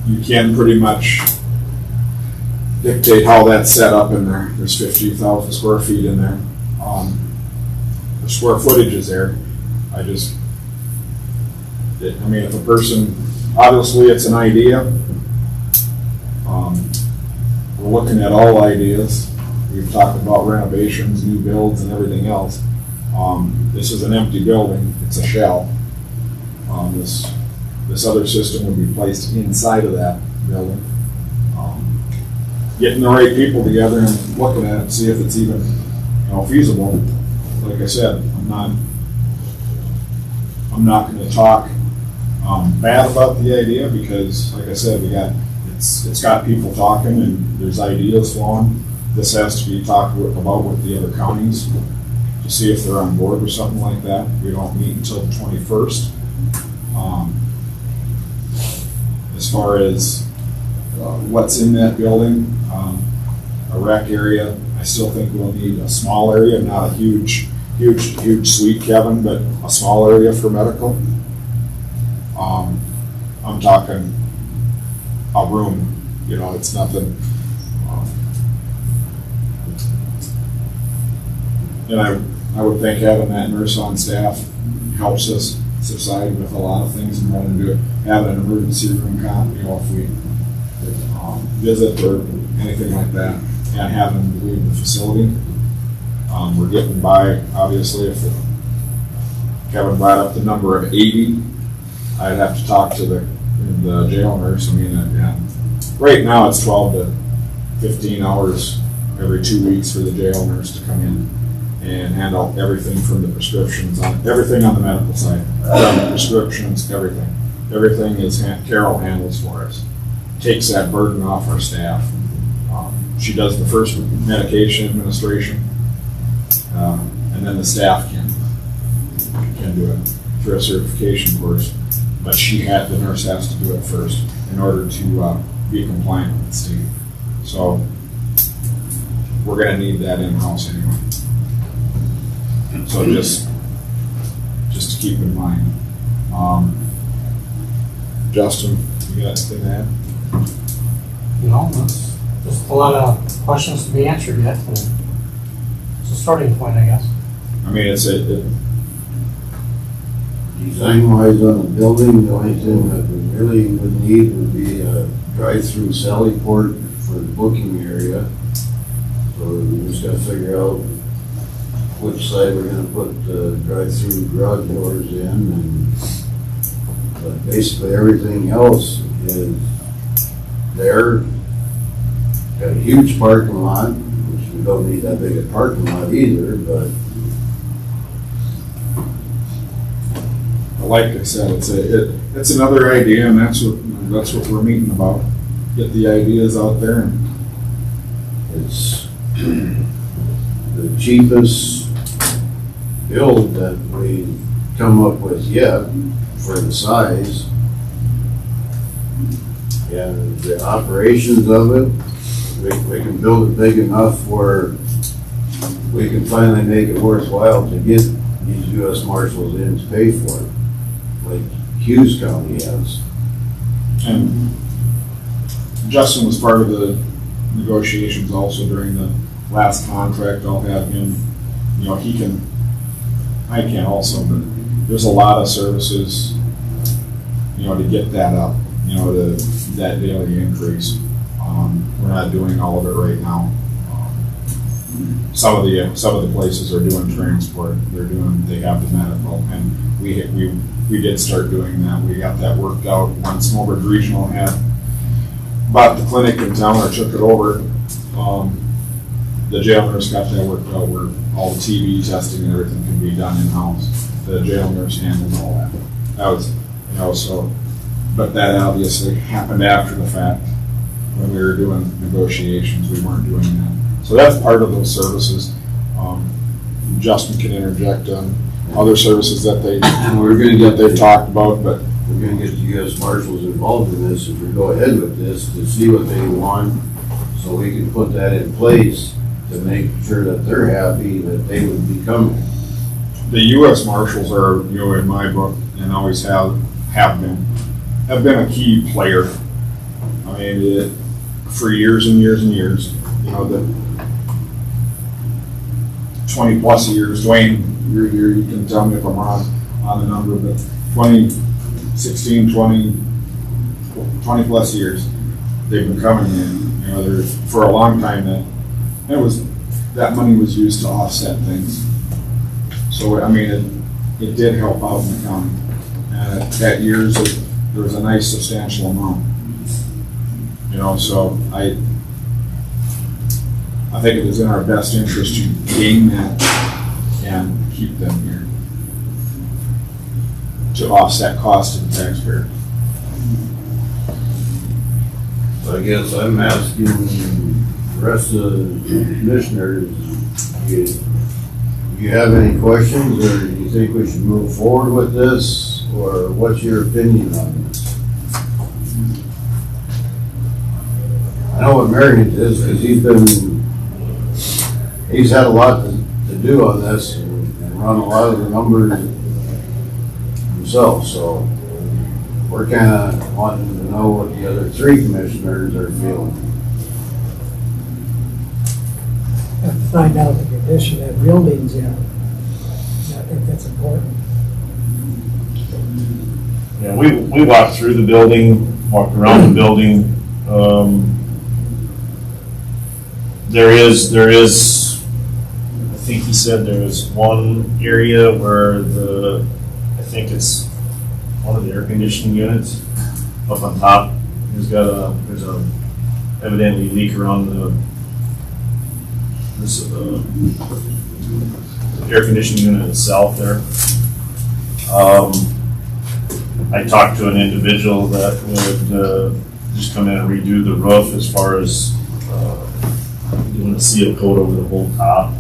You can pretty much dictate how that's set up in there. There's 50,000 square feet in there. The square footage is there. I mean, if a person, obviously it's an idea. We're looking at all ideas. We've talked about renovations, new builds, and everything else. This is an empty building. It's a shell. This other system would be placed inside of that building. Getting the right people together and looking at it, see if it's even, feasible. Like I said, I'm not going to talk bad about the idea because, like I said, it's got people talking and there's ideas flowing. This has to be talked about with the other counties to see if they're on board with something like that. We don't meet until the 21st. As far as what's in that building, a rec area, I still think we'll need a small area, not a huge suite, Kevin, but a small area for medical. I'm talking a room, it's nothing. And I would think having that nurse on staff helps us subside with a lot of things and running to have an emergency room if we visit or anything like that, and have them leave the facility. We're getting by, obviously, if Kevin brought up the number of 80, I'd have to talk to the jail nurse. I mean, right now it's 12 to 15 hours every 2 weeks for the jail nurse to come in and handle everything from the prescriptions, everything on the medical side, from the prescriptions, everything. Everything is Carol handles for us. Takes that burden off our staff. She does the first medication administration, and then the staff can do it through a certification course. But the nurse has to do it first in order to be compliant with the state. So we're going to need that in-house anyway. So just to keep in mind. Justin, you got anything to add? That's just a lot of questions to be answered yet. And it's a starting point, I guess. I mean, Design-wise on the building, the only thing that we really would need would be a drive-through sally port for the booking area. So we just gotta figure out which side we're gonna put the drive-through garage doors in, but basically everything else is there. Got a huge parking lot, which we don't need that big a parking lot either, but like I said, it's another idea, and that's what we're meeting about. Get the ideas out there. it's the cheapest build that we come up with yet for the size. And the operations of it, we can build it big enough where we can finally make it worthwhile to get these U.S. Marshals in to pay for it, like Hughes County has. And Justin was part of the negotiations also during the last contract. I'll have him, I can also, but there's a lot of services, to get that up, that daily increase. We're not doing all of it right now. some of the places are doing transport, they have the medical, and we did start doing that. We got that worked out once Snowbird Regional had bought the clinic in town or took it over. The jail nurse got that worked out where all the TB testing and everything can be done in-house. The jail nurse handled all that. That was, but that obviously happened after the fact. When we were doing negotiations, we weren't doing that. So that's part of those services. Justin can interject on other services that they've talked about, but we're gonna get the U.S. Marshals involved in this if we go ahead with this, to see what they want, so we can put that in place to make sure that they're happy that they would be coming. The U.S. Marshals are, in my book, and always have been a key player. I mean, for years and years and years, the 20 plus years, Dwayne, you can tell me if I'm wrong on the number, but 20 plus years, they've been coming in, for a long time now. That money was used to offset things. So, I mean, it did help out in the county. And that years, there was a nice substantial amount. So I think it is in our best interest to gain that and keep them here to offset cost to the taxpayer. So I guess I'm asking the rest of the commissioners, do you have any questions, or do you think we should move forward with this, or what's your opinion on this? I know what Marion's is, because he's had a lot to do on this and run a lot of the numbers himself, so we're kind of wanting to know what the other three commissioners are feeling. Have to find out the condition that building's in. I think that's important. Yeah, we walked through the building, walked around the building. There is, I think he said there is one area where I think it's one of the air conditioning units up on top. There's a evidently leak around this air conditioning unit itself there. I talked to an individual that would just come in and redo the roof as far as doing a seal coat over the whole top.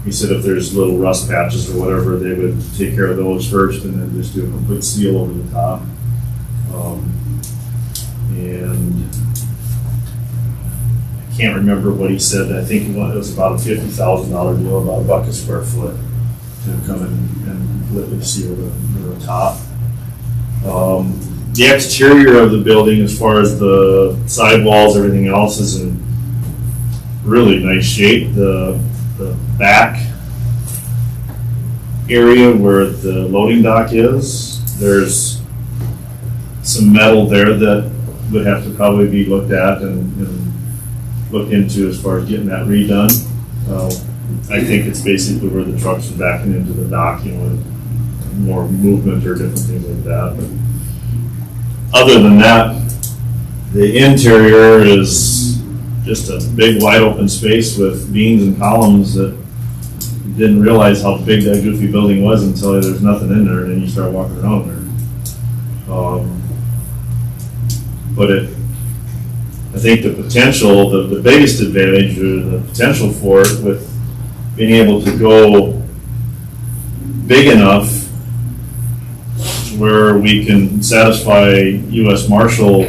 He said if there's little rust patches or whatever, they would take care of those first and then just do a complete seal over the top. And I can't remember what he said. I think it was about a $50,000 deal, about $1 a square foot to come in and completely seal the top. The exterior of the building, as far as the sidewalls, everything else, is in really nice shape. The back area where the loading dock is, there's some metal there that would have to probably be looked at and looked into as far as getting that redone. I think it's basically where the trucks are backing into the dock, with more movement or different things like that. But other than that, the interior is just a big wide open space with beams and columns that you didn't realize how big that goofy building was until there's nothing in there and then you start walking around there. But I think the potential, the biggest advantage or the potential for it with being able to go big enough where we can satisfy U.S. Marshal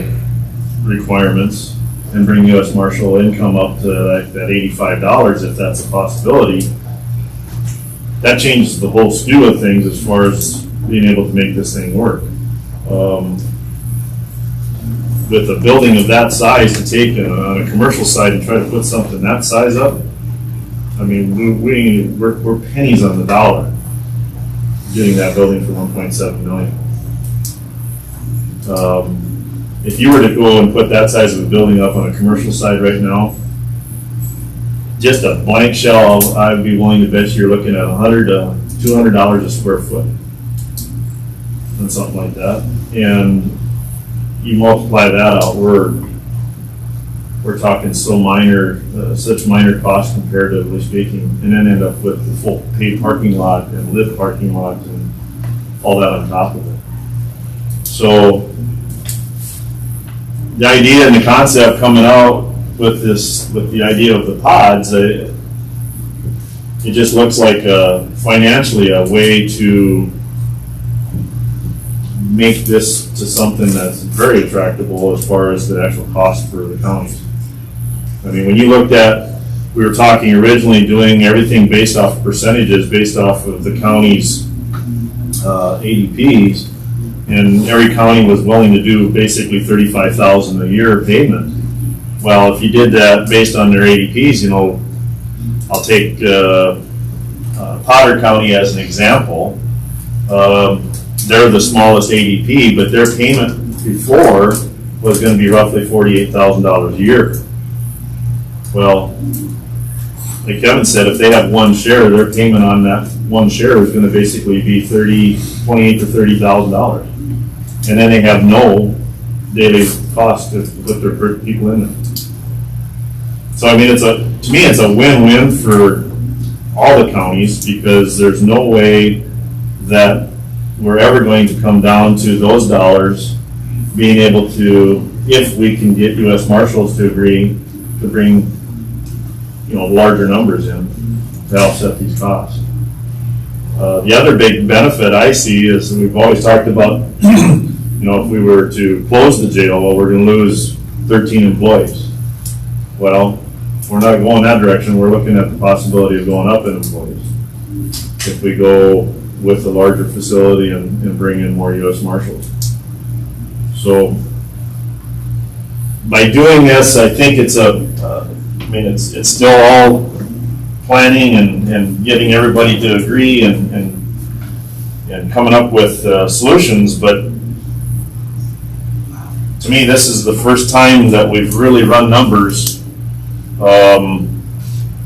requirements and bring U.S. Marshal income up to like that $85 if that's a possibility. That changes the whole stew of things as far as being able to make this thing work. With a building of that size to take on a commercial side and try to put something that size up, I mean, we're pennies on the dollar getting that building for $1.7 million. If you were to go and put that size of a building up on a commercial side right now, just a blank shell, I'd be willing to bet you're looking at $100 to $200 a square foot. And something like that. And you multiply that out, we're talking so minor, such minor costs comparatively speaking, and then end up with the full paid parking lot and lit parking lot and all that on top of it. So the idea and the concept coming out with this, with the idea of the pods, it just looks like financially a way to make this to something that's very attractable as far as the actual cost for the counties. I mean, when you looked at, we were talking originally doing everything based off of percentages, based off of the county's ADPs, and every county was willing to do basically $35,000 a year payment. Well, if you did that based on their ADPs, you know, I'll take Potter County as an example. They're the smallest ADP, but their payment before was going to be roughly $48,000 a year. Well, like Kevin said, if they have one share, their payment on that one share is going to basically be $28,000 to $30,000, and then they have no daily cost to put their people in there. So I mean, to me, it's a win-win for all the counties, because there's no way that we're ever going to come down to those dollars being able to, if we can get U.S. Marshals to agree to bring, you know, larger numbers in to offset these costs. The other big benefit I see is, we've always talked about, you know, if we were to close the jail, well, we're going to lose 13 employees. Well, we're not going that direction. We're looking at the possibility of going up in employees if we go with a larger facility and bring in more U.S. Marshals. So by doing this, I think it's it's still all planning and getting everybody to agree and coming up with solutions, but to me, this is the first time that we've really run numbers on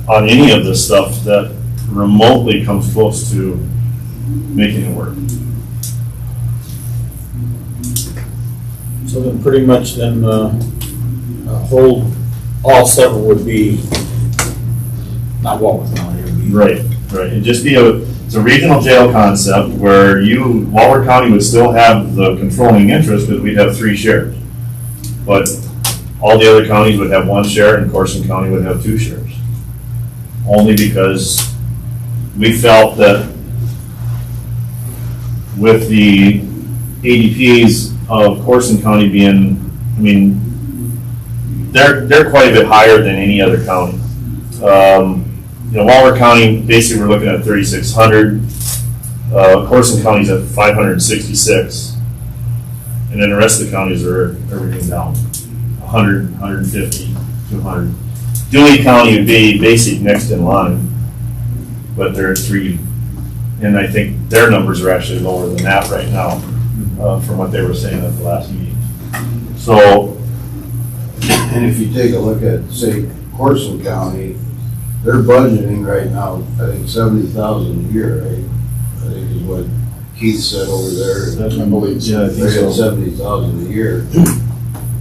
any of this stuff that remotely comes close to making it work. So then pretty much then all seven would be not Walworth County, it would be. Right. It'd just be it's a regional jail concept where Walworth County would still have the controlling interest, but we'd have 3 shares. But all the other counties would have 1 share, and Corson County would have 2 shares. Only because we felt that with the ADPs of Corson County being, I mean, they're quite a bit higher than any other county. You know, Walworth County, basically we're looking at 3,600. Corson County's at 566. And then the rest of the counties are everything down. 100, 150, 200. Dewey County would be basic next in line, but they're at 3. And I think their numbers are actually lower than that right now, from what they were saying at the last meeting. So, and if you take a look at, say, Corson County, they're budgeting right now, I think $70,000 a year, right? I think is what Keith said over there. I believe, yeah, I think They're so. at $70,000 a year.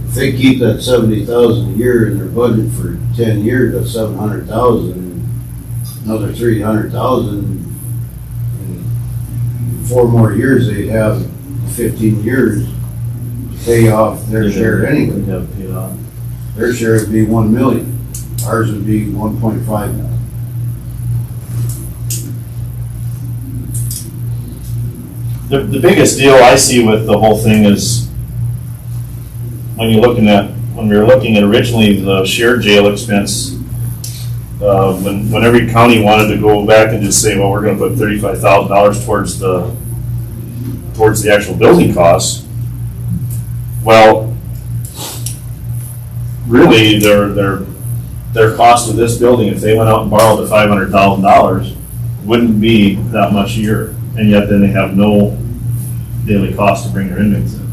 If they keep that $70,000 a year in their budget for 10 years, that's $700,000, another $300,000. In 4 more years, they'd have 15 years to pay off their share anyway. We'd have to pay it off. Their share would be $1 million. Ours would be $1.5 million. The biggest deal I see with the whole thing is when we were looking at originally the shared jail expense, when every county wanted to go back and just say, well, we're going to put $35,000 towards the actual building costs. Well, really, their cost of this building, if they went out and borrowed the $500,000, wouldn't be that much a year, and yet then they have no daily cost to bring their inmates in.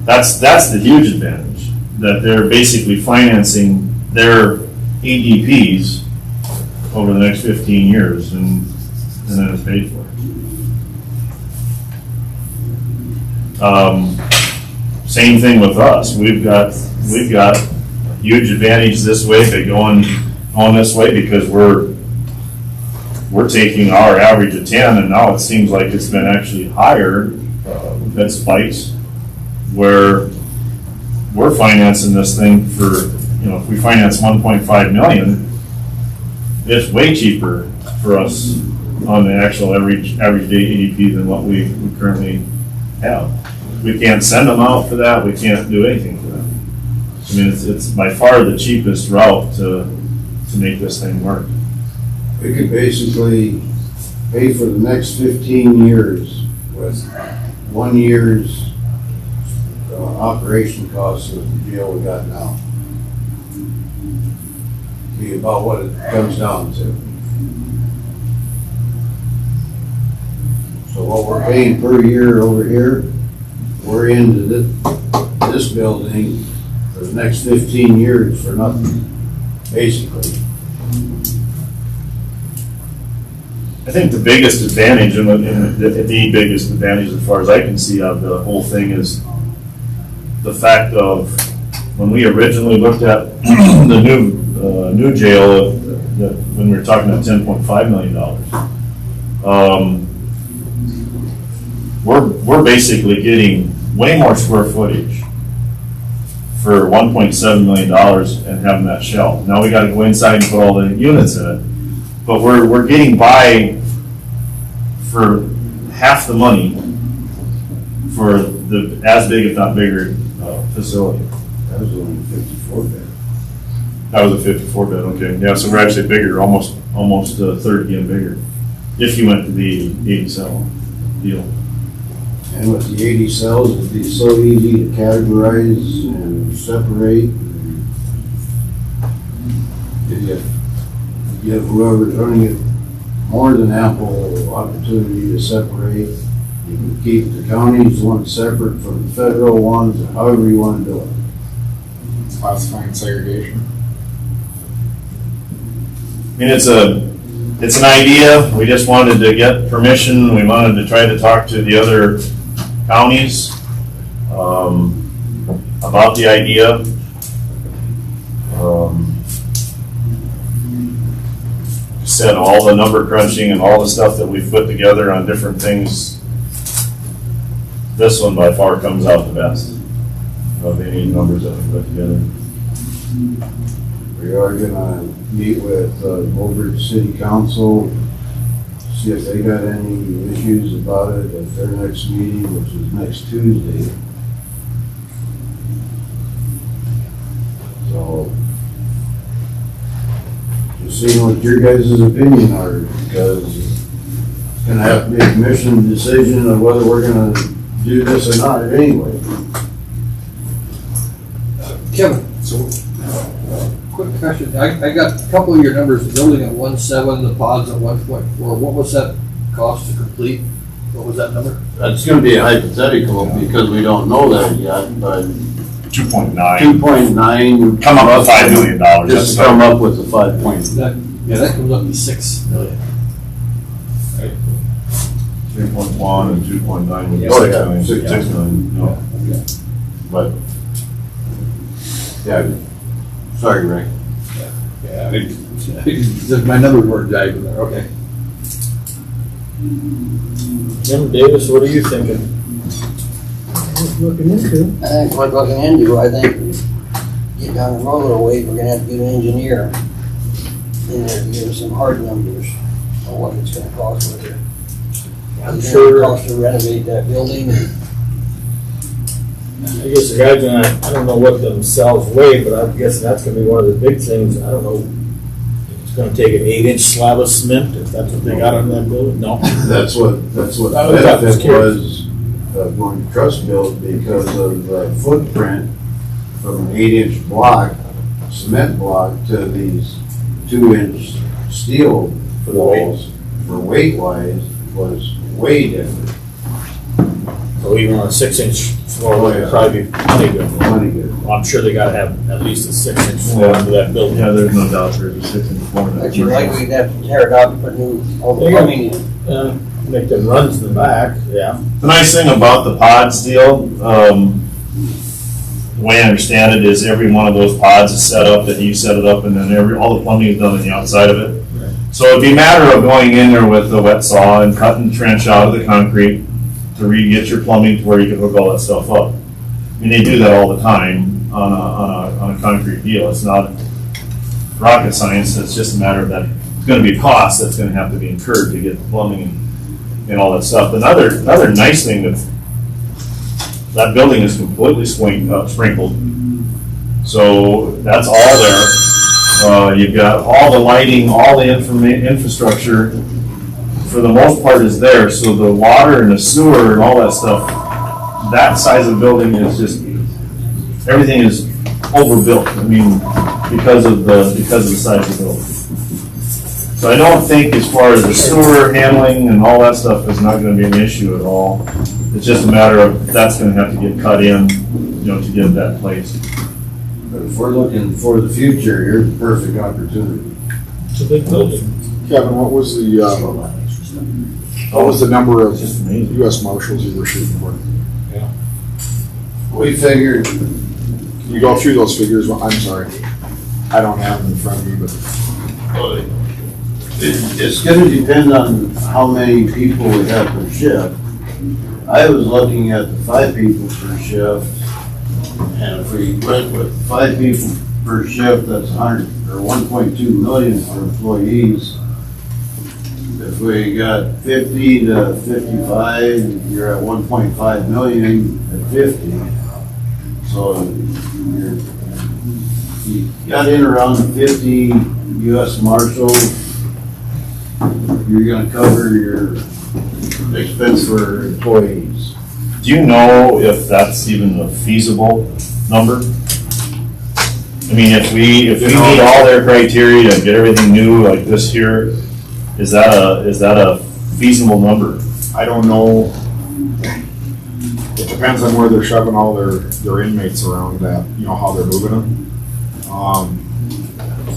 That's the huge advantage, that they're basically financing their ADPs over the next 15 years, and then it's paid for. Same thing with us. We've got huge advantage this way by going this way, because we're taking our average of 10, and now it seems like it's been actually higher. We've had spikes where we're financing this thing for, if we finance 1.5 million, it's way cheaper for us on the actual average day ADP than what we currently have. We can't send them out for that. We can't do anything for them. I mean, it's by far the cheapest route to make this thing work. We could basically pay for the next 15 years with 1 year's operation costs of the jail we got now. Be about what it comes down to. So what we're paying per year over here, we're into this building for the next 15 years for nothing, basically. I think the biggest advantage, and the biggest advantage as far as I can see of the whole thing, is the fact of when we originally looked at the new jail, when we were talking about $10.5 million, we're basically getting way more square footage for $1.7 million and having that shell. Now we got to go inside and put all the units in it, but we're getting by for half the money for the as big, if not bigger, facility. That was only 54 bed. That was a 54 bed. Okay, yeah. So we're actually bigger, almost a third again bigger, if you went to the 80 cell deal. And with the 80 cells, it'd be so easy to categorize and separate. You give whoever's running it more than ample opportunity to separate. You can keep the counties ones separate from the federal ones, or however you want to do it. Classifying segregation. I mean, it's an idea. We just wanted to get permission. We wanted to try to talk to the other counties about the idea. Said all the number crunching and all the stuff that we've put together on different things, this one by far comes out the best of any numbers that we put together. We are gonna meet with Walworth City Council, see if they got any issues about it at their next meeting, which is next Tuesday. So, just seeing what your guys' opinion are, because it's gonna have to be a commission decision of whether we're gonna do this or not anyway. Kevin, So, quick question, I got a couple of your numbers, the building at 1.7, the pods at 1.4, what was that cost to complete? What was that number? That's gonna be a hypothetical, because we don't know that yet, but 2.9. 2.9. Come up with $5 million. Just come up with the 5 point. That comes up to 6 million. 3.1 and 2.9 would be Oh, 6 yeah. million. 6 million. No. But, yeah, sorry, Rick. Yeah, my numbers weren't diving there, okay. Jim Davis, what are you thinking? Looking into. I think what we're looking into, I think, get down the road a little way, we're gonna have to get an engineer in there to give us some hard numbers on what it's gonna cost with it. I'm It's sure, gonna cost to renovate that building. I guess the guys, I don't know what themselves weigh, but I'm guessing that's gonna be one of the big things. I don't know. It's gonna take an 8-inch slab of cement, if that's what they got on that building. No. That's what the benefit was of going to trust build, because of the footprint from an 8-inch block, cement block, to these 2-inch steel walls, for weight wise, was way different. So So even on a 6-inch floor, would probably be plenty good. Plenty good. Well, I'm sure they gotta have at least a 6-inch floor under that building. Yeah, there's no doubt there's a 6-inch floor. But you're right, we'd have to tear it out and put new, all the There you go. plumbing in. Make them runs in the back, yeah. The nice thing about the pods deal, the way I understand it is every one of those pods is set up that you set it up, and then all the plumbing is done on the outside of it. Right. So it'd be a matter of going in there with the wet saw and cutting the trench out of the concrete to re-get your plumbing to where you can hook all that stuff up. I mean, they do that all the time on a concrete deal. It's not rocket science. It's just a matter of that it's going to be a cost that's going to have to be incurred to get the plumbing and all that stuff. Another nice thing that building is completely sprinkled. So that's all there. You've got all the lighting, all the infrastructure, for the most part is there. So the water and the sewer and all that stuff, that size of building is just, everything is overbuilt. I mean, because of the size of the building. So I don't think as far as the sewer handling and all that stuff is not going to be an issue at all. It's just a matter of that's going to have to get cut in, to get that placed. But if we're looking for the future, here's the perfect opportunity. It's a big building. Kevin, what was the number of U.S. Marshals you were shooting for? We figured, Can you go through those figures? Well, I'm sorry, I don't have them in front of me, but it's gonna depend on how many people we have per shift. I was looking at the 5 people per shift, and if we went with 5 people per shift, that's 1.2 million for employees. If we got 50 to 55, you're at 1.5 million at 50. So you got in around 50 U.S. Marshals, you're gonna cover your expense for employees. Do you know if that's even a feasible number? I mean, if we meet all their criteria and get everything new like this here, is that a feasible number? I don't know. It depends on where they're shoving all their inmates around, that, how they're moving them.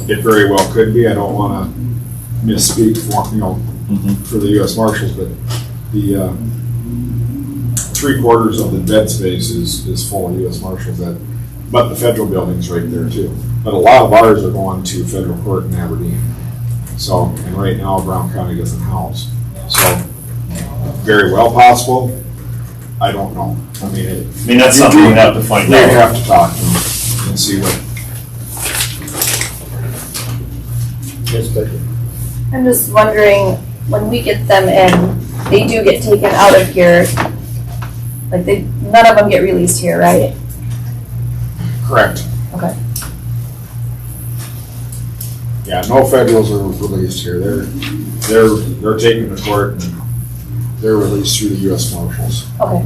It very well could be. I don't want to misspeak for the U.S. Marshals, but the 3/4 of the bed space is full of U.S. Marshals. But the federal building's right there too. But a lot of ours are going to federal court in Aberdeen. So, and right now Brown County doesn't house. So, very well possible. I don't know. I mean, that's something we'd have to find out. We'd have to talk to them and see what. Yes, Becky. I'm just wondering, when we get them in, they do get taken out of here. Like none of them get released here, right? Correct. Okay. Yeah, no federals are released here. They're taken to court and they're released through the U.S. Marshals. Okay.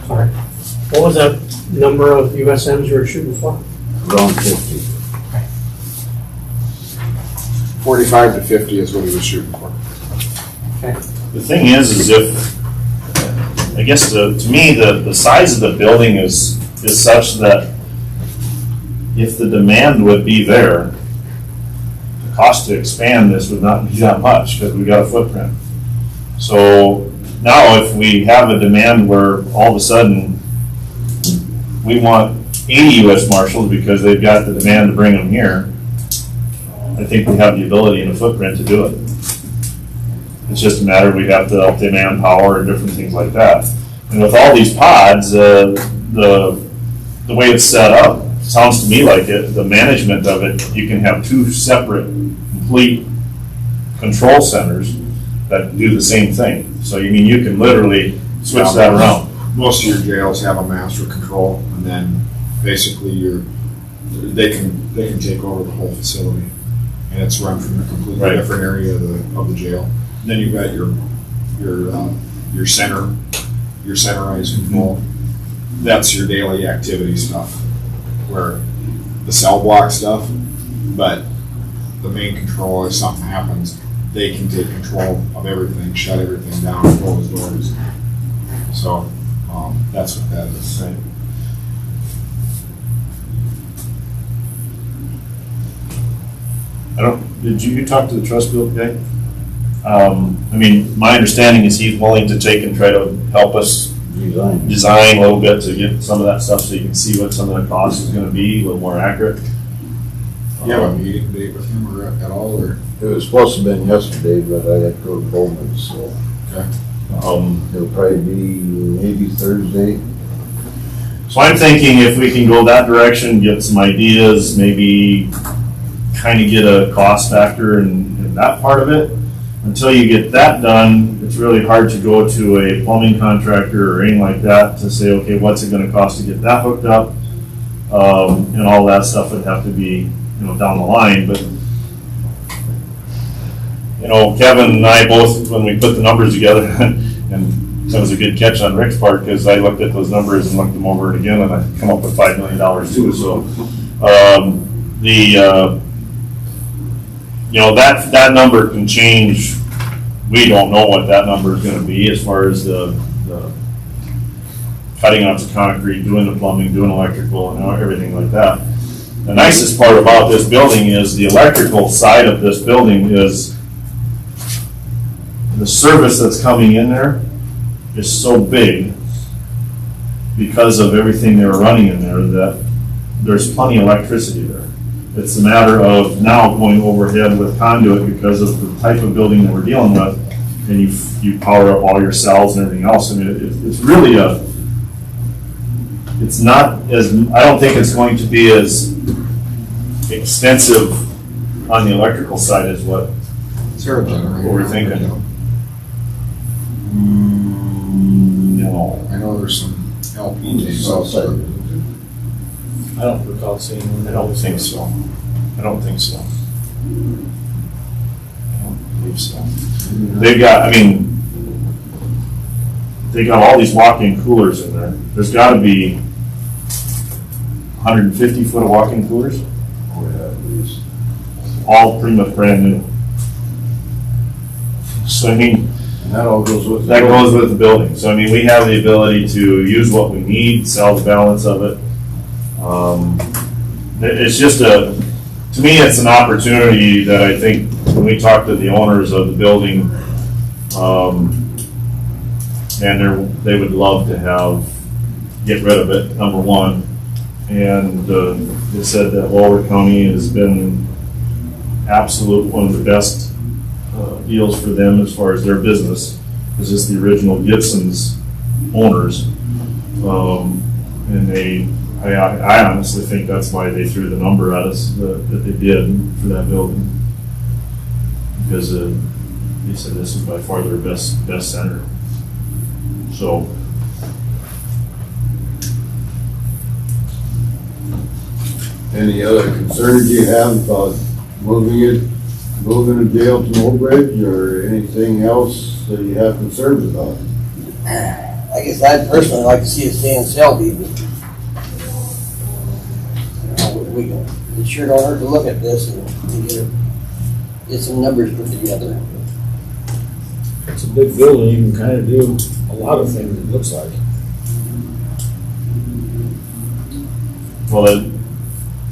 Sorry. What was that number of USMs you were shooting for? Around 50. 45 to 50 is what he was shooting for. Okay. The thing is if, I guess to me, the size of the building is such that if the demand would be there, the cost to expand this would not be that much because we got a footprint. So now if we have a demand where all of a sudden we want 80 U.S. Marshals because they've got the demand to bring them here, I think we have the ability and the footprint to do it. It's just a matter we have to up the manpower and different things like that. And with all these pods, the way it's set up, sounds to me like the management of it, you can have 2 separate, complete control centers that do the same thing. So you can literally switch that around. Most of your jails have a master control, and then basically they can take over the whole facility, and it's run from a completely different area of the jail. And then you've got your centralized control. That's your daily activity stuff, where the cell block stuff, but the main control, if something happens, they can take control of everything, shut everything down, close doors. So, that's what that is. Right. Did you talk to the trust bill guy? I mean, my understanding is he's willing to take and try to help us design a little bit to get some of that stuff so you can see what some of the cost is gonna be, a little more accurate. You have a meeting date with him or at all, or? It was supposed to have been yesterday, but I had to go to Bowman, so. Okay. It'll probably be maybe Thursday. So I'm thinking if we can go that direction, get some ideas, maybe kind of get a cost factor in that part of it. Until you get that done, it's really hard to go to a plumbing contractor or anything like that to say, okay, what's it gonna cost to get that hooked up? And all that stuff would have to be, down the line, but Kevin and I both, when we put the numbers together, and that was a good catch on Rick's part, because I looked at those numbers and looked them over again, and I come up with $5 million too, so, that number can change. We don't know what that number is gonna be as far as the cutting out the concrete, doing the plumbing, doing electrical, and everything like that. The nicest part about this building is the electrical side of this building is the service that's coming in there is so big because of everything they were running in there that there's plenty of electricity there. It's a matter of now going overhead with conduit because of the type of building that we're dealing with, and you power up all your cells and everything else. I mean, it's really it's not as, I don't think it's going to be as extensive on the electrical side as what we're thinking. No. I know there's some LP tapes outside. I don't recall seeing one. I don't think so. I don't believe so. They've got, they got all these walk-in coolers in there. There's gotta be 150 foot of walk-in coolers. All pretty much brand new. So And that all goes with. that goes with the building. So we have the ability to use what we need, sell the balance of it. It's just to me, it's an opportunity that I think when we talk to the owners of the building, and they would love to get rid of it, number one. And they said that Walworth County has been one of the best deals for them as far as their business. This is the original Gibson's owners. And I honestly think that's why they threw the number at us that they did for that building. Because they said this is by far their best center. So. Any other concerns you have about moving the jail to Mobridge, or anything else that you have concerns about? I guess I'd personally like to see it stay in Selby, but it sure don't hurt to look at this and get some numbers put together. It's a big building, you can kind of do a lot of things, it looks like. Well,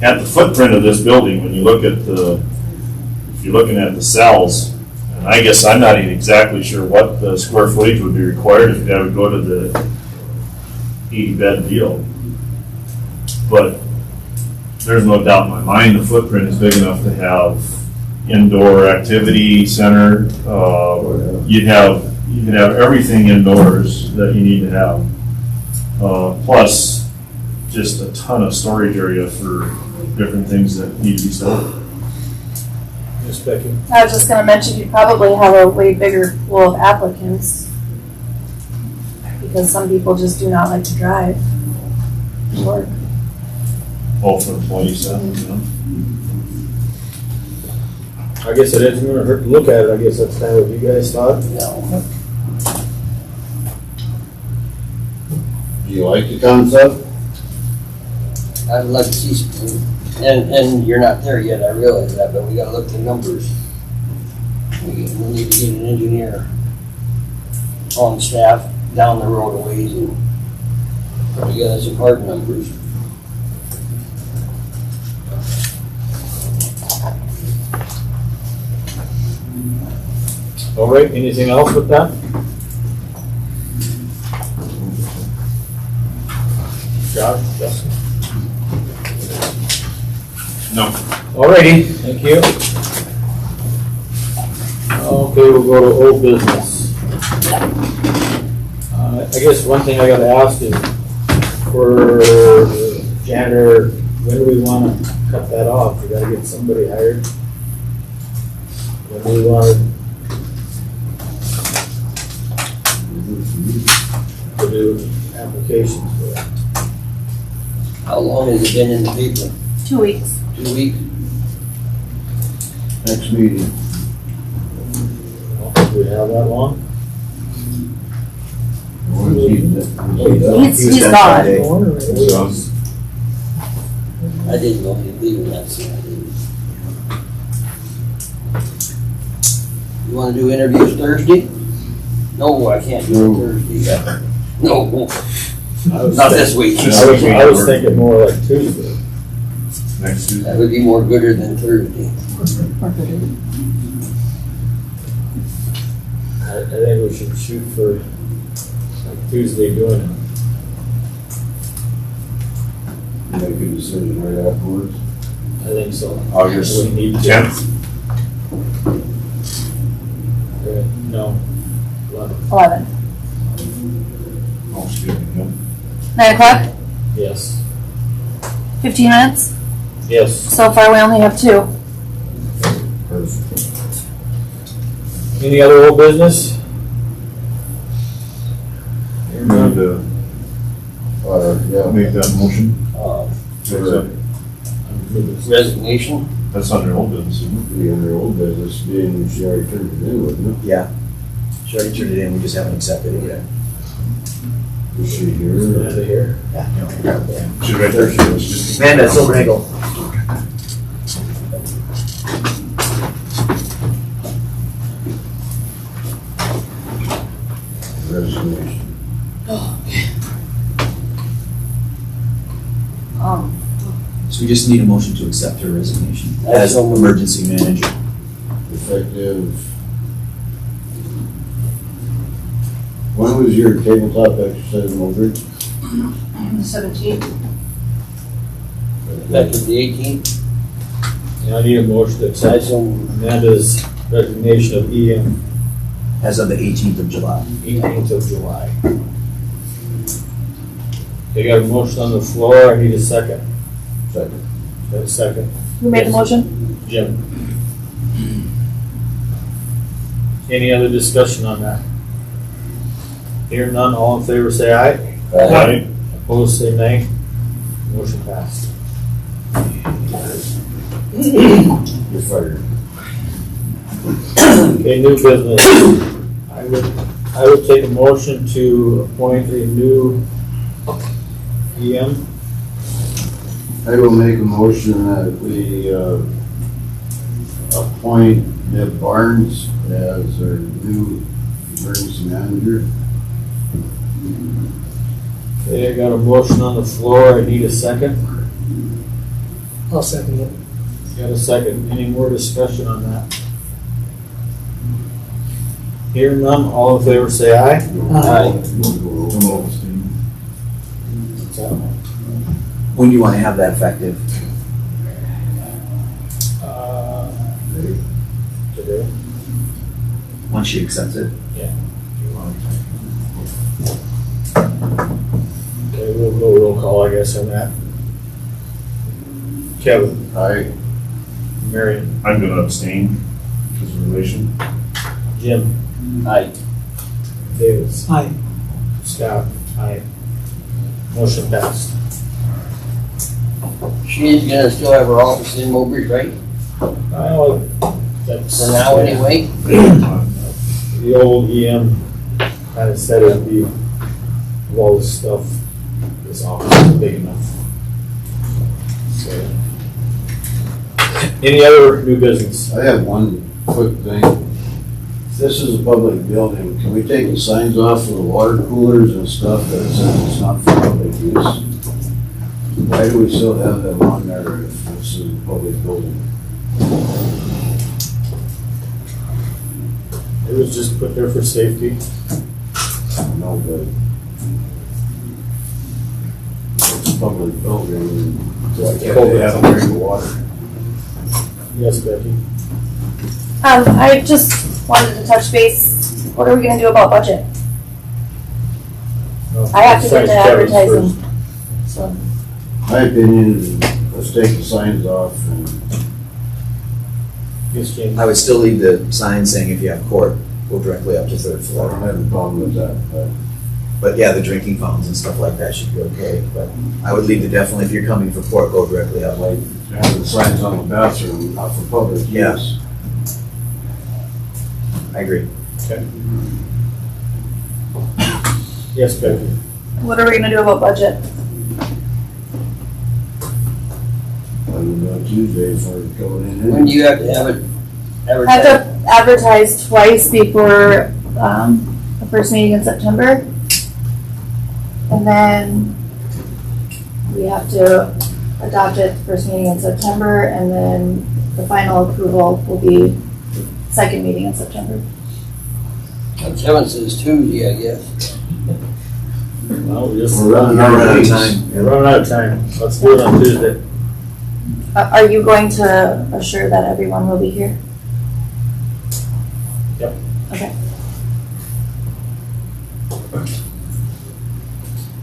at the footprint of this building, when you look at if you're looking at the cells, and I guess I'm not even exactly sure what the square footage would be required if you had to go to the 80-bed deal. But there's no doubt in my mind the footprint is big enough to have indoor activity center. You can have everything indoors that you need to have. Plus, just a ton of storage area for different things that need to be stored. Yes, Becky? I was just gonna mention, you probably have a way bigger pool of applicants. Because some people just do not like to drive to work. All for employees, I guess it isn't gonna hurt to look at it, I guess that's kind of what you guys thought. No. Do you like the concept? I'd like to see some, and you're not there yet, I realize that, but we gotta look at the numbers. We need to get an engineer on staff down the road a ways and put together some hard numbers. All right, anything else with that? Josh, Justin? No. All righty, thank you. Okay, we'll go to old business. I guess one thing I gotta ask is, for janitor, when do we wanna cut that off? We gotta get somebody hired. When do we wanna to do applications for that? How long has it been in the paper? 2 weeks. 2 weeks? Next meeting. I don't think we have that long. He's gone. I didn't know he'd leave that soon. I didn't. You wanna do interviews Thursday? No, I can't do it Thursday. No, not this week. I was thinking more like Tuesday. Next Tuesday. That would be more gooder than Thursday. I think we should shoot for like Tuesday doing it. Make a decision right afterwards. I think so. August We need to. 10th. No. 11. 11. Oh, excuse me, no. 9 o'clock, Yes. 15 minutes. Yes. So far, we only have 2. Perfect. Any other old business? Hearing Move none. to Yeah. make that motion. For Resignation? That's under old business, isn't it? the other old business, being she already turned it in, wasn't Yeah. She already turned it in, we just haven't accepted it yet. it? Is she Out here? of here. Yeah. She's right there, she was just. Amanda, Silver Eagle. Resignation. So we just need a motion to accept her resignation That's as so moved. emergency manager. Effective. When was your tabletop exercise over? 17. Effective the 18th? And I need a motion to accept Amanda's resignation of EM, As of the 18th of July. 18th of July. They got a motion on the floor, I need a second. Second. Got a second? Who made the motion? Jim. Any other discussion on that? Hearing none, all in favor say aye. Aye. Opposed say nay. Motion passed. You're fired. Okay, new business. I would take a motion to appoint a new EM. I will make a motion that we appoint Deb Barnes as our new emergency manager. Okay, I got a motion on the floor, I need a second. I'll second it. Got a second, any more discussion on that? Hearing none, all in favor say aye. When do you want to have that effective? Today? Once she accepts it? Okay, we'll go roll call, I guess, on that. Kevin, Aye. Marion, I'm gonna abstain because of relation. Jim, Aye. Davis, Aye. Scott, aye. Motion passed. She's gonna still have her office in Mowbray, right? Well, that's. For now, anyway? The old EM kind of said it'd be, all this stuff, this office is big enough. So, any other new business? I have one quick thing. this is a public building, can we take the signs off of the water coolers and stuff that says it's not for public use? Why do we still have them on there if this is a public building? It was just put there for safety. No, but it's a public building, so I can't they have to drink the water. Yes, Becky? I just wanted to touch base, what are we gonna do about budget? I have to get to advertising, so. My opinion is, let's take the signs off and Yes, James? I would still leave the sign saying if you have court, go directly up to third I floor. don't have a problem with that, But yeah, the drinking fountains and stuff like that should be okay, but I would leave it definitely, if you're coming for court, go directly up. like, have the signs on the bathroom, not for public Yeah. use. I agree. Yes, Becky? What are we gonna do about budget? On Tuesday for going in. When do you have to have it I have advertised? to advertise twice before, the first meeting in September. And then we have to adopt it first meeting in September, and then the final approval will be second meeting in September. Kevin says Tuesday, I guess. Well, we just. We're running out of time. We're running out of time. Let's do it on Tuesday. Are you going to assure that everyone will be here? Yep. Okay.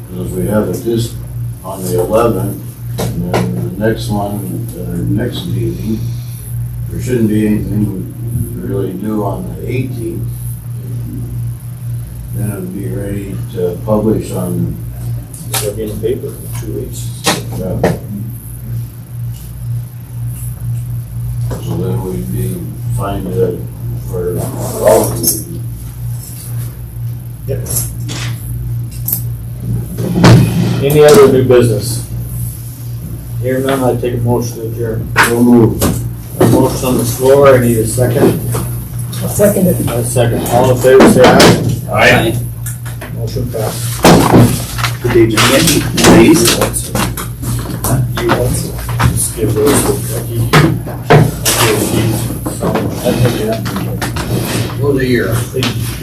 Because if we have it this on the 11th, and then the next one, our next meeting, there shouldn't be anything really due on the 18th. Then it would be ready to publish on, It'll be in the paper in 2 weeks. so then we'd be fine to, for all of them. Yep. Any other new business? Here none, I take a motion to adjourn. So moved. A motion on the floor, I need a second. I'll second it. A second. All in favor, say aye. Aye. Motion passed. Good day, Jimmy. Please. Just give those to Becky. Those are your. Thank you.